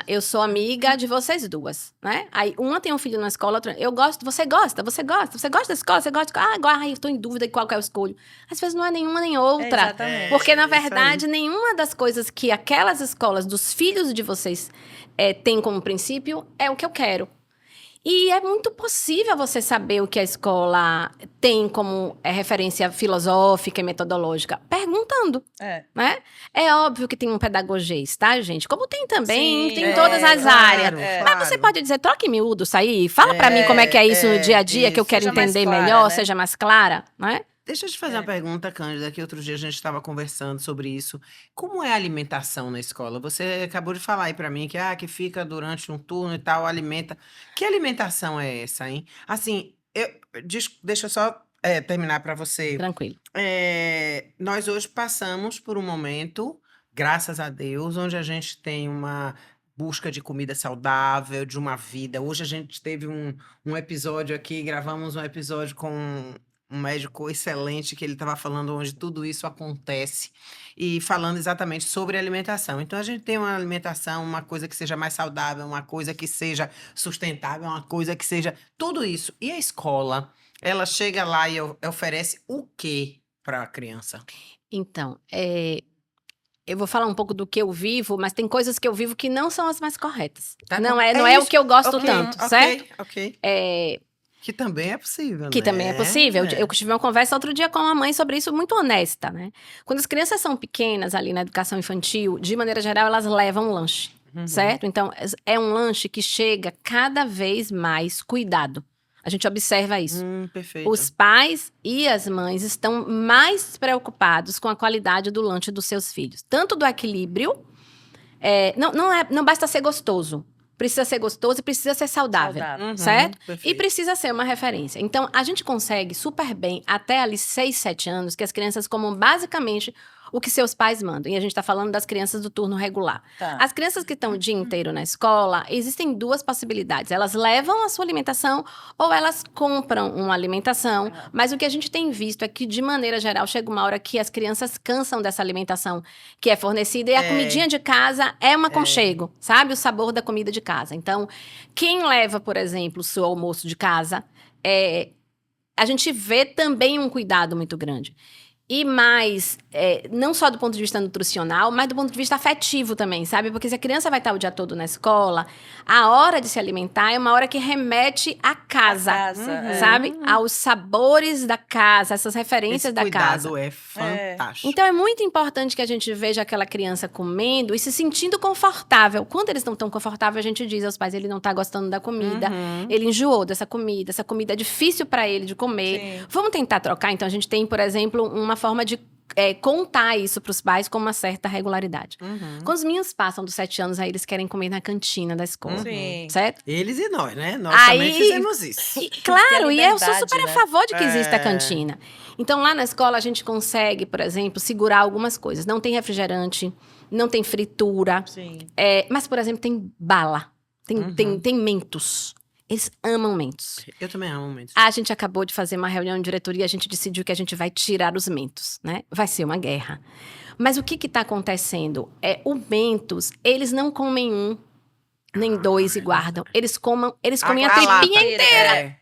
eu sou amiga de vocês duas, né? Aí uma tem um filho na escola, outra. Eu gosto, você gosta da escola, você gosta. Agora eu tô em dúvida de qual que eu escolho. Às vezes não é nenhuma nem outra. Exatamente. Porque, na isso aí. verdade, nenhuma das coisas que aquelas escolas dos filhos de vocês têm como princípio é o que eu quero. E é muito possível você saber o que a escola tem como referência filosófica e metodológica, perguntando, É. né? É óbvio que tem um pedagogês, tá, gente? Como tem também, Sim, tem é, todas as claro, áreas. é. Mas você pode dizer, troque miúdos aí, fala pra mim como é que é isso no dia a dia, que eu isso. quero Seja mais entender clara, melhor, né? seja mais clara, né? Deixa eu te fazer É. uma pergunta, Cândida, que outro dia a gente estava conversando sobre isso. Como é a alimentação na escola? Você acabou de falar aí pra mim que fica durante um turno e tal, alimenta. Que alimentação é essa, hein? Assim, deixa eu só terminar para você. Tranquilo. Nós hoje passamos por um momento, graças a Deus, onde a gente tem uma busca de comida saudável, de uma vida. Hoje a gente teve um episódio aqui, gravamos um episódio com um médico excelente que ele estava falando onde tudo isso acontece e falando exatamente sobre alimentação. Então a gente tem uma alimentação, uma coisa que seja mais saudável, uma coisa que seja sustentável, uma coisa que seja tudo isso. E a escola, ela chega lá e oferece o quê para a criança? Então, eu vou falar um pouco do que eu vivo, mas tem coisas que eu vivo que não são as mais corretas. Tá não bom. é o isso. que eu gosto Ok, tanto, ok, certo? ok. É, Que também é possível, que né? também é possível. Eu tive uma conversa outro dia com uma mãe sobre isso muito honesta, né? Quando as crianças são pequenas ali na educação infantil, de maneira geral, elas levam um lanche, certo? Então, é um lanche que chega cada vez mais cuidado. A gente observa isso. Perfeito. Os pais e as mães estão mais preocupados com a qualidade do lanche dos seus filhos. Tanto do equilíbrio, não basta ser gostoso. Precisa ser gostoso e precisa ser saudável. Certo? E Perfeito. precisa ser uma referência. Então, a gente consegue super bem, até ali 6, 7 anos, que as crianças comam basicamente o que seus pais mandam. E a gente está falando das crianças do turno regular. Tá. As crianças que estão o dia inteiro na escola, existem duas possibilidades. Elas levam a sua alimentação ou elas compram uma alimentação. Mas o que a gente tem visto é que, de maneira geral, chega uma hora que as crianças cansam dessa alimentação que é fornecida. E a comidinha de casa é um aconchego, sabe? O sabor da comida de casa. Então, quem leva, por exemplo, o seu almoço de casa, a gente vê também um cuidado muito grande. E mais, não só do ponto de vista nutricional, mas do ponto de vista afetivo também, sabe? Porque se a criança vai estar o dia todo na escola, a hora de se alimentar é uma hora que remete à casa, sabe? Aos sabores da casa, essas referências da casa. Esse cuidado é fantástico. Então, é muito importante que a gente veja aquela criança comendo e se sentindo confortável. Quando eles não estão confortáveis, a gente diz aos pais, ele não está gostando da comida, ele enjoou dessa comida, essa comida é difícil para ele de comer. Sim. Vamos tentar trocar? Então, a gente tem, por exemplo, uma forma de contar isso para os pais com uma certa regularidade. Quando os meninos passam dos 7 anos, aí eles querem comer na cantina da escola, Sim. certo? Eles e nós, né? Nós Aí- também fizemos isso. Claro, e eu sou liberdade, super a né? favor de que exista a cantina. Então, lá na escola, a gente consegue, por exemplo, segurar algumas coisas. Não tem refrigerante, não tem fritura, Sim. mas, por exemplo, tem bala, tem mentos. Eles amam mentos. Eu também amo Mentos. A gente acabou de fazer uma reunião de diretoria, a gente decidiu que a gente vai tirar os mentos, né? Vai ser uma guerra. Mas o que está acontecendo? O mentos, eles não comem um, nem dois e guardam. Eles comem a tripinha inteira,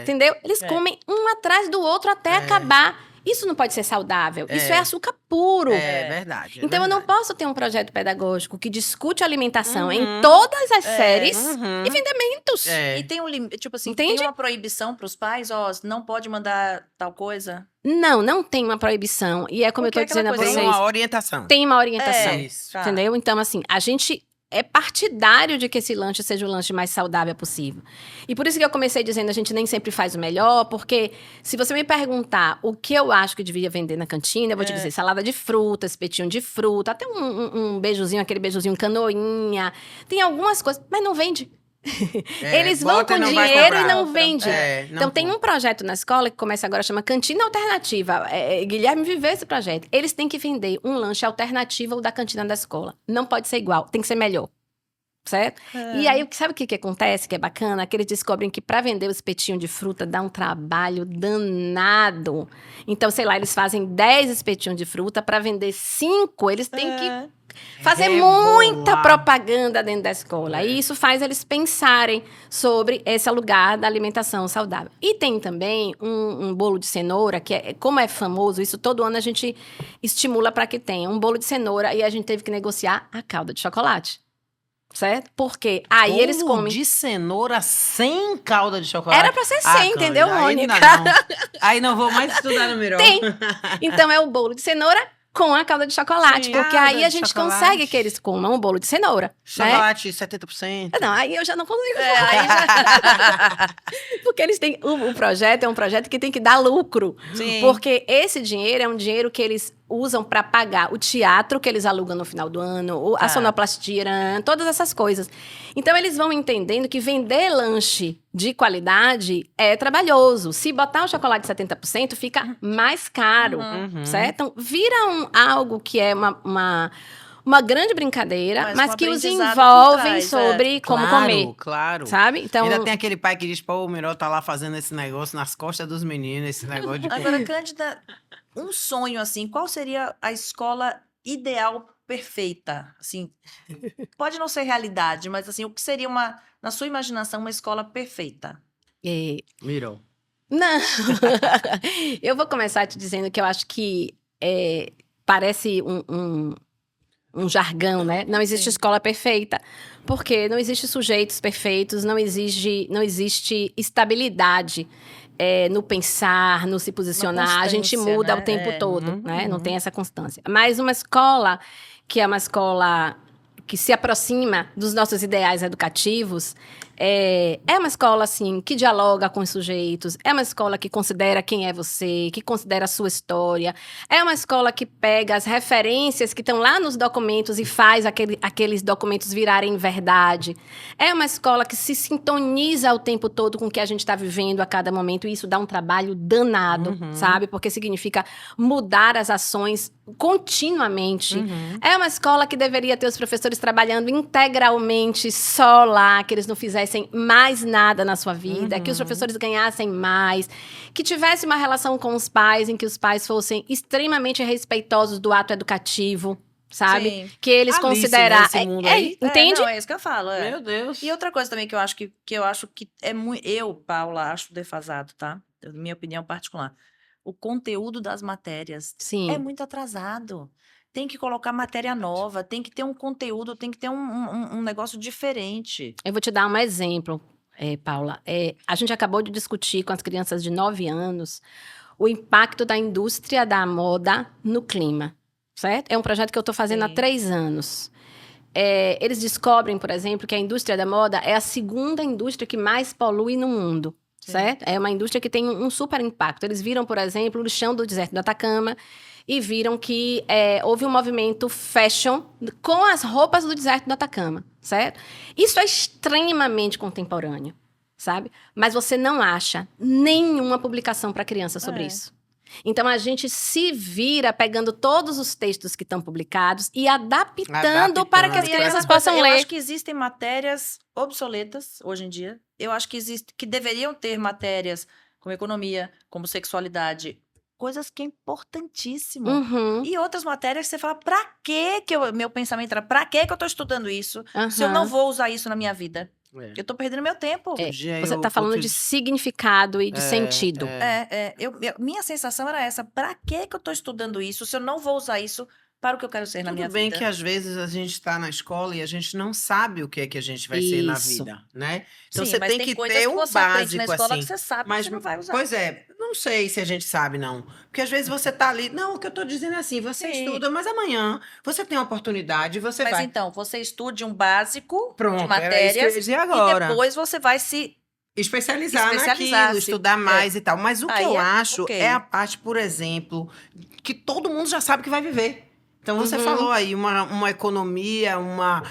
entendeu? Eles comem um atrás do outro até acabar. Isso não pode ser saudável. Isso é açúcar puro. É verdade. Então, eu não posso ter um projeto pedagógico que discute alimentação em todas as séries e vender mentos. E tem um limite, tipo assim, Entende? tem uma proibição para os pais, ó, não pode mandar tal coisa. Não tem uma proibição. E é como Porque eu tô dizendo a aquela coisa- vocês. Tem uma orientação. Tem uma orientação. Isso. Tá. Entendeu? Então, assim, a gente é partidário de que esse lanche seja o lanche mais saudável possível. E por isso que eu comecei dizendo, a gente nem sempre faz o melhor, porque se você me perguntar o que eu acho que devia vender na cantina, eu vou te dizer salada de fruta, espetinho de fruta, até um beijuzinho, aquele beijuzinho canoinha. Tem algumas coisas, mas não vende. Eles vão bota com e não vai dinheiro e comprar. não vendem. Não Então, tem compra. um projeto na escola que começa agora, chama Cantina Alternativa. Guilherme viveu esse projeto. Eles têm que vender um lanche alternativo ao da cantina da escola. Não pode ser igual, tem que ser melhor. Certo? E aí, sabe o que acontece, que é bacana? Que eles descobrem que para vender o espetinho de fruta dá um trabalho danado. Então, sei lá, eles fazem 10 espetinhos de fruta, para vender 5, eles têm que fazer muita propaganda dentro da escola. E isso faz eles pensarem sobre esse lugar da alimentação saudável. E tem também um bolo de cenoura, que como é famoso, isso todo ano a gente estimula para que tenha um bolo de cenoura, e a gente teve que negociar a calda de chocolate. Certo? Porque aí Bolo eles comem. de cenoura sem calda de chocolate. Era pra ser sem, entendeu, Mônica? Aí não vou mais estudar no Miró. Tem. Então é o bolo de cenoura com a calda de chocolate. Sim, porque calda aí a de gente chocolate. consegue que eles comam um bolo de cenoura. Né? Chocolate 70%. Não, aí eu já não consigo. Aí já... Porque eles têm. O projeto é um projeto que tem que dar lucro. Sim. Porque esse dinheiro é um dinheiro que eles usam para pagar o teatro que eles alugam no final do ano, a sonoplastia, todas essas coisas. Então, eles vão entendendo que vender lanche de qualidade é trabalhoso. Se botar o chocolate 70%, fica mais caro, certo? Então, vira algo que é uma grande brincadeira, mas com que os aprendizado envolvem por trás, sobre como Claro, comer, claro. sabe? Então, Ainda tem aquele pai que diz, pô, o Miró tá lá fazendo esse negócio nas costas dos meninos, esse negócio de... Agora, Cândida, um sonho, assim, qual seria a escola ideal perfeita? Assim, pode não ser realidade, mas assim, o que seria na sua imaginação, uma escola perfeita? Miró. Não. Eu vou começar te dizendo que eu acho que parece um jargão, né? Não existe escola perfeita, porque não existe sujeitos perfeitos, não existe estabilidade no pensar, no se posicionar. A gente muda, né, o tempo todo, né? Não tem essa constância. Mas uma escola que é uma escola que se aproxima dos nossos ideais educativos, é uma escola, assim, que dialoga com os sujeitos, é uma escola que considera quem é você, que considera a sua história, é uma escola que pega as referências que estão lá nos documentos e faz aqueles documentos virarem verdade. É uma escola que se sintoniza o tempo todo com o que a gente está vivendo a cada momento, e isso dá um trabalho danado, sabe? Porque significa mudar as ações continuamente. É uma escola que deveria ter os professores trabalhando integralmente só lá, que eles não fizessem mais nada na sua vida, que os professores ganhassem mais, que tivesse uma relação com os pais em que os pais fossem extremamente respeitosos do ato educativo, sabe? Sim. Que eles Alice, considerassem... né, esse mundo aí. Entende? Não, é isso que eu falo. Meu Deus. E outra coisa também que eu acho que é muito... Eu, Paula, acho defasado, tá? Minha opinião particular. O conteúdo das matérias Sim. é muito atrasado. Tem que colocar matéria nova, tem que ter um conteúdo, tem que ter um negócio diferente. Eu vou te dar um exemplo, Paula. A gente acabou de discutir com as crianças de 9 anos o impacto da indústria da moda no clima, certo? É um projeto que eu estou fazendo há 3 anos. Eles descobrem, por exemplo, que a indústria da moda é a segunda indústria que mais polui no mundo. Certo? É uma indústria que tem um super impacto. Eles viram, por exemplo, o lixão do deserto do Atacama e viram que houve um movimento fashion com as roupas do deserto do Atacama, certo? Isso é extremamente contemporâneo, sabe? Mas você não acha nenhuma publicação para criança sobre isso. Então, a gente se vira pegando todos os textos que estão publicados e adaptando para que as Adaptando. crianças Eu possam ler. acho que existem matérias obsoletas hoje em dia. Eu acho que deveriam ter matérias como economia, como sexualidade, coisas que é importantíssimo. Uhum, E outras matérias que você fala, meu pensamento era, pra que eu tô estudando isso se eu aham. não vou usar isso na minha vida? É. Eu tô perdendo meu tempo. É, Já você eu- está falando outro de dia- significado e de sentido. Minha sensação era essa, pra que eu tô estudando isso se eu não vou usar isso para o que eu quero ser na minha Tudo bem vida? que às vezes a gente está na escola e a gente não sabe o que é que a gente vai ser na Isso. vida, né? Então Sim, você mas tem tem que coisas ter que um você aprende na básico escola assim. que você sabe que Mas, você não vai usar. pois é, não sei se a gente sabe, não. Porque às vezes você tá ali. Não, o que eu tô dizendo é assim, você Sim. estuda, mas amanhã você tem a oportunidade, você Mas vai. então, você estude um básico de Pronto, era isso que eu ia matérias dizer e agora. depois você vai se Especializar especializar, naquilo, estudar mais e tal. Mas o que Aí eu é acho ok. é a parte, por exemplo, que todo mundo já sabe que vai viver. Então, você Uhum. falou aí uma economia, uma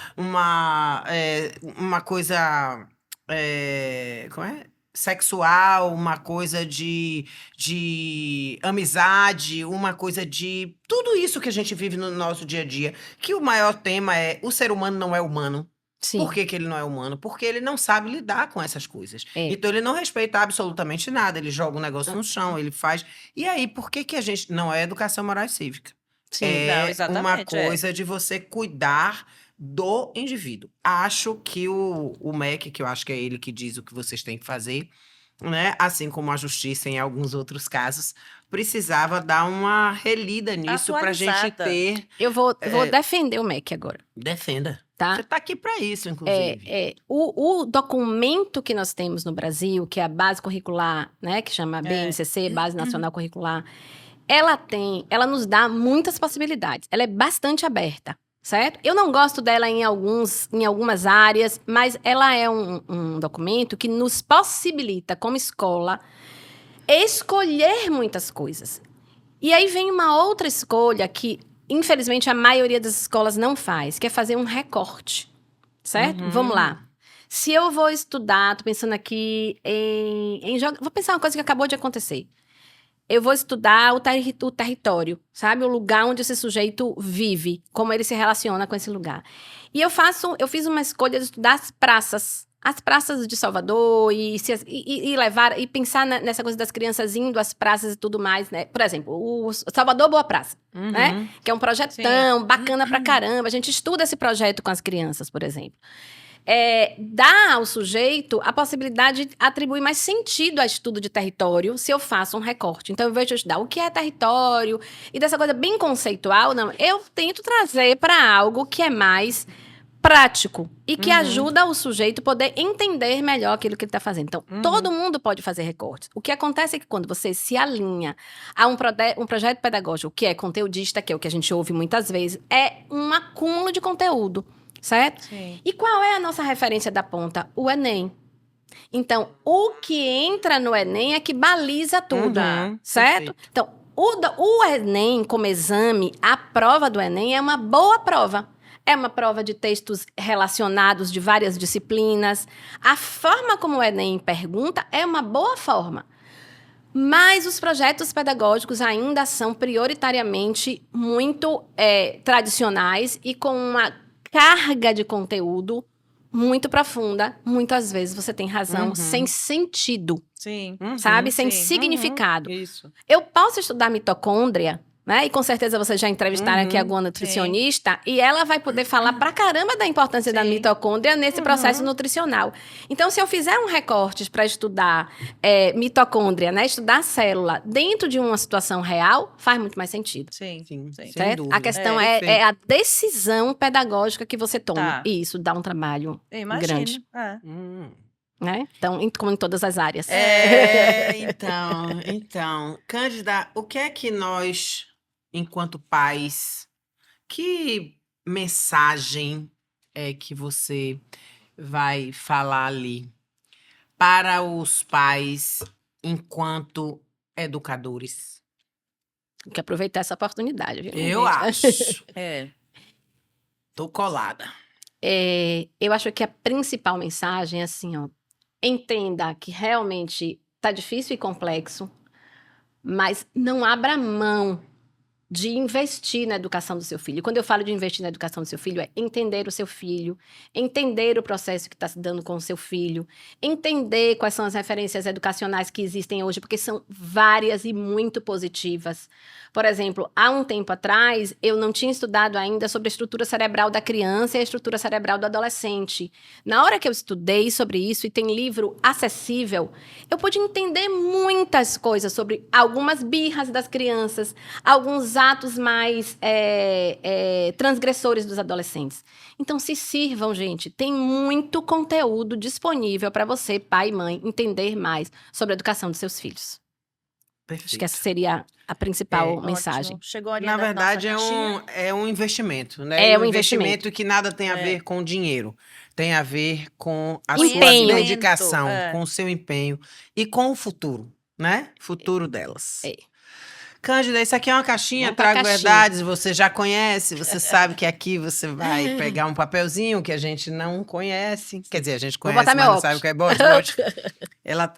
coisa. Como é? Sexual, uma coisa de amizade, uma coisa de. Tudo isso que a gente vive no nosso dia a dia. Que o maior tema é o ser humano não é humano. Sim. Por que que ele não é humano? Porque ele não sabe lidar com essas coisas. É. Então ele não respeita absolutamente nada, ele joga um negócio no chão, ele faz. E aí, por que que a gente. Não é educação moral e cívica. Sim. Não, É uma exatamente, é. coisa de você cuidar do indivíduo. Acho que o MEC, que eu acho que é ele que diz o que vocês têm que fazer, né? Assim como a justiça em alguns outros casos, precisava dar uma relida nisso pra gente Atualizada. ter. Eu vou defender o MEC agora, Defenda. tá? Você tá aqui pra isso, inclusive. O documento que nós temos no Brasil, que é a base curricular, né, que chama BNCC, Base Nacional Curricular, ela nos dá muitas possibilidades. Ela é bastante aberta, certo? Eu não gosto dela em algumas áreas, mas ela é um documento que nos possibilita, como escola, escolher muitas coisas. E aí vem uma outra escolha que, infelizmente, a maioria das escolas não faz, que é fazer um recorte, certo? Uhum. Vamos lá. Se eu vou estudar, tô pensando aqui vou pensar uma coisa que acabou de acontecer. Eu vou estudar o território, sabe? O lugar onde esse sujeito vive, como ele se relaciona com esse lugar. E eu fiz uma escolha de estudar as praças de Salvador e pensar nessa coisa das crianças indo às praças e tudo mais, né? Por exemplo, o Salvador Boa Praça, Uhum. né? Que é um projetão bacana pra caramba. A gente estuda esse projeto com as crianças, por exemplo. Dá ao sujeito a possibilidade de atribuir mais sentido ao estudo de território se eu faço um recorte. Então, eu vejo estudar o que é território e dessa coisa bem conceitual, não. Eu tento trazer para algo que é mais prático e que ajuda o sujeito a poder entender melhor aquilo que ele está fazendo. Então, todo mundo pode fazer recortes. O que acontece é que quando você se alinha a um projeto pedagógico que é conteudista, que é o que a gente ouve muitas vezes, é um acúmulo de conteúdo. Certo? Sim. E qual é a nossa referência da ponta? O Enem. Então, o que entra no Enem é que baliza tudo, certo? Perfeito. Então, o Enem como exame, a prova do Enem é uma boa prova. É uma prova de textos relacionados de várias disciplinas. A forma como o Enem pergunta é uma boa forma. Mas os projetos pedagógicos ainda são prioritariamente muito tradicionais e com uma carga de conteúdo muito profunda. Muitas vezes você tem razão, sem sentido, Sim. sabe? Sem sim. significado. Isso. Eu posso estudar mitocôndria, né? E com certeza vocês já entrevistaram aqui alguma nutricionista e ela vai poder falar pra caramba da importância da mitocôndria nesse processo nutricional. Então, se eu fizer um recorte para estudar mitocôndria, né? Estudar a célula dentro de uma situação real, faz muito mais sentido. Sim. Sim, sem Certo? dúvida. A questão Perfeito. é a decisão pedagógica que você toma. Tá. E isso dá um trabalho Eu imagino. grande, né? Então, como em todas as áreas. Então, Cândida, o que é que nós, enquanto pais, que mensagem é que você vai falar ali para os pais enquanto educadores? Tem que aproveitar essa oportunidade, viu? Eu gente? acho. É. Tô colada. Eu acho que a principal mensagem é assim, ó. Entenda que realmente tá difícil e complexo, mas não abra mão de investir na educação do seu filho. E quando eu falo de investir na educação do seu filho, é entender o seu filho, entender o processo que está se dando com o seu filho, entender quais são as referências educacionais que existem hoje, porque são várias e muito positivas. Por exemplo, há um tempo atrás, eu não tinha estudado ainda sobre a estrutura cerebral da criança e a estrutura cerebral do adolescente. Na hora que eu estudei sobre isso, e tem livro acessível, eu pude entender muitas coisas sobre algumas birras das crianças, alguns atos mais transgressores dos adolescentes. Então, se sirvam, gente. Tem muito conteúdo disponível para você, pai e mãe, entender mais sobre a educação dos seus filhos. Perfeito. Acho que essa seria a principal mensagem. Ótimo. Chegou a Na verdade, é um investimento, né? É um um investimento que nada tem a ver com dinheiro. Tem a ver com a Empenho. sua dedicação, É. com o seu empenho e com o futuro, né? Futuro delas. É. Cândida, isso aqui é uma caixinha, Vamos pra trago caixinha. verdades, você já conhece, você sabe que aqui você vai pegar um papelzinho que a gente não conhece. Quer dizer, a gente conhece, botar mas meu não sabe o que é bote.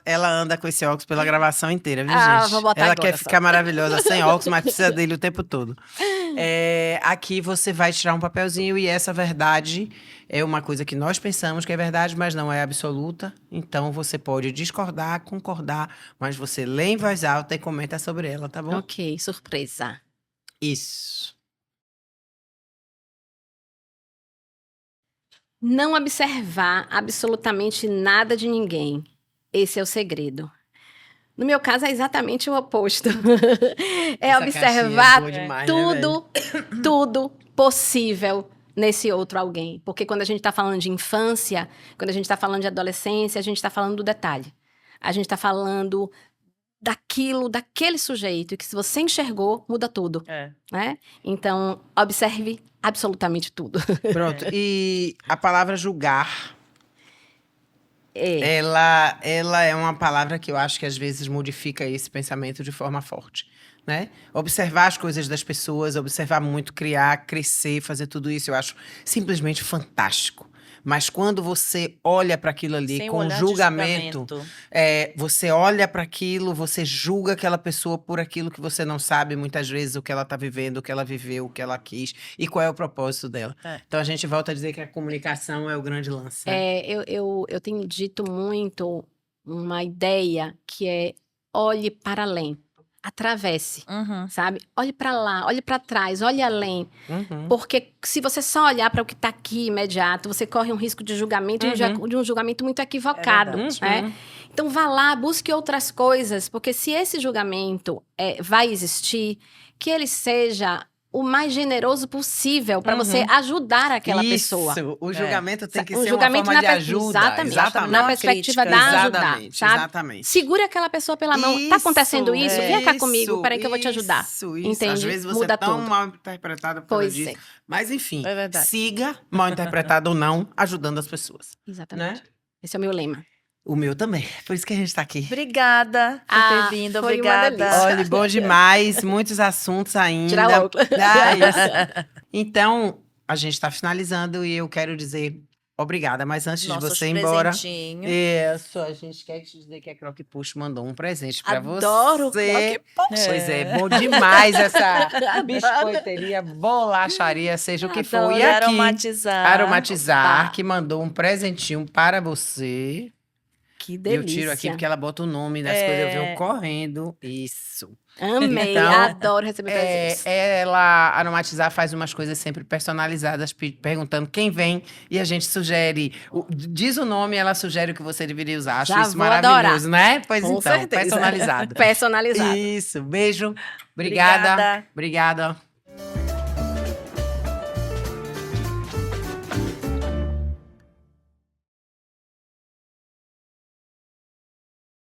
Ela anda com esse óculos pela gravação inteira, viu, Ah, gente? vou botar Ela agora quer só. ficar maravilhosa sem óculos, mas precisa dele o tempo todo. Aqui você vai tirar um papelzinho e essa verdade é uma coisa que nós pensamos que é verdade, mas não é absoluta. Então você pode discordar, concordar, mas você lê em voz alta e comenta sobre ela, tá bom? Ok, surpresa. Isso. Não observar absolutamente nada de ninguém. Esse é o segredo. No meu caso, é exatamente o oposto. É Essa observar caixinha é boa demais, né, tudo possível nesse outro alguém. Porque quando a gente está falando de infância, quando a gente está falando de adolescência, a gente está falando do detalhe. A gente está falando daquele sujeito, que se você enxergou, muda tudo, né? Então, observe absolutamente tudo. Pronto. E a palavra julgar, É. ela é uma palavra que eu acho que às vezes modifica esse pensamento de forma forte, né? Observar as coisas das pessoas, observar muito, criar, crescer, fazer tudo isso, eu acho simplesmente fantástico. Mas quando você olha para aquilo ali Sem com olhar de julgamento, você olha para aquilo, você julga aquela pessoa por aquilo que você não sabe muitas vezes o que ela está vivendo, o que ela viveu, o que ela quis e qual é o propósito dela. Então a gente volta a dizer que a comunicação é o grande lance. Né? Eu tenho dito muito uma ideia que é olhe para além, atravesse, sabe? Olhe para lá, olhe para trás, olhe além. Porque se você só olhar para o que está aqui imediato, você corre um risco de julgamento, de um julgamento muito equivocado. Né? Então vá lá, busque outras coisas, porque se esse julgamento vai existir, que ele seja o mais generoso possível para você ajudar aquela pessoa. Isso, o julgamento tem que O ser julgamento uma forma de ajuda. Exatamente. Na perspectiva da ajudar, sabe? Exatamente. Segure aquela pessoa pela mão. Tá acontecendo isso? Vem cá comigo, peraí que eu vou te ajudar. Isso. Entende? Às vezes você Muda é tão tudo. mal interpretada por causa Pois disso. é. Mas enfim, É verdade. siga, mal interpretado ou não, ajudando as pessoas. Exatamente. Né? Esse é o meu lema. O meu também, por isso que a gente tá aqui. Obrigada por ter vindo, foi uma obrigada. delícia. Olha, bom demais, muitos assuntos ainda. Tirar o óculos. Isso. Então, a gente está finalizando e eu quero dizer obrigada. Mas antes de você ir embora. Presentinho. Isso, a gente quer te dizer que a Croque Push mandou um presente para você. Adoro o Croque Push. Pois é, bom demais essa biscoiteria, bolacharia, seja o que for. Adoro E aqui, aromatizar. Opa, que mandou um presentinho para você. Que E delícia. eu tiro aqui porque ela bota o nome das coisas, eu venho correndo. Isso. Amei, Então, adoro receber presentes. Ela, aromatizar, faz umas coisas sempre personalizadas, perguntando quem vem, e a gente sugere, diz o nome, ela sugere o que você deveria usar. Acho Já isso vou maravilhoso, né? Pois Com então, certeza. personalizado. Personalizado. Isso, beijo, obrigada. Obrigada.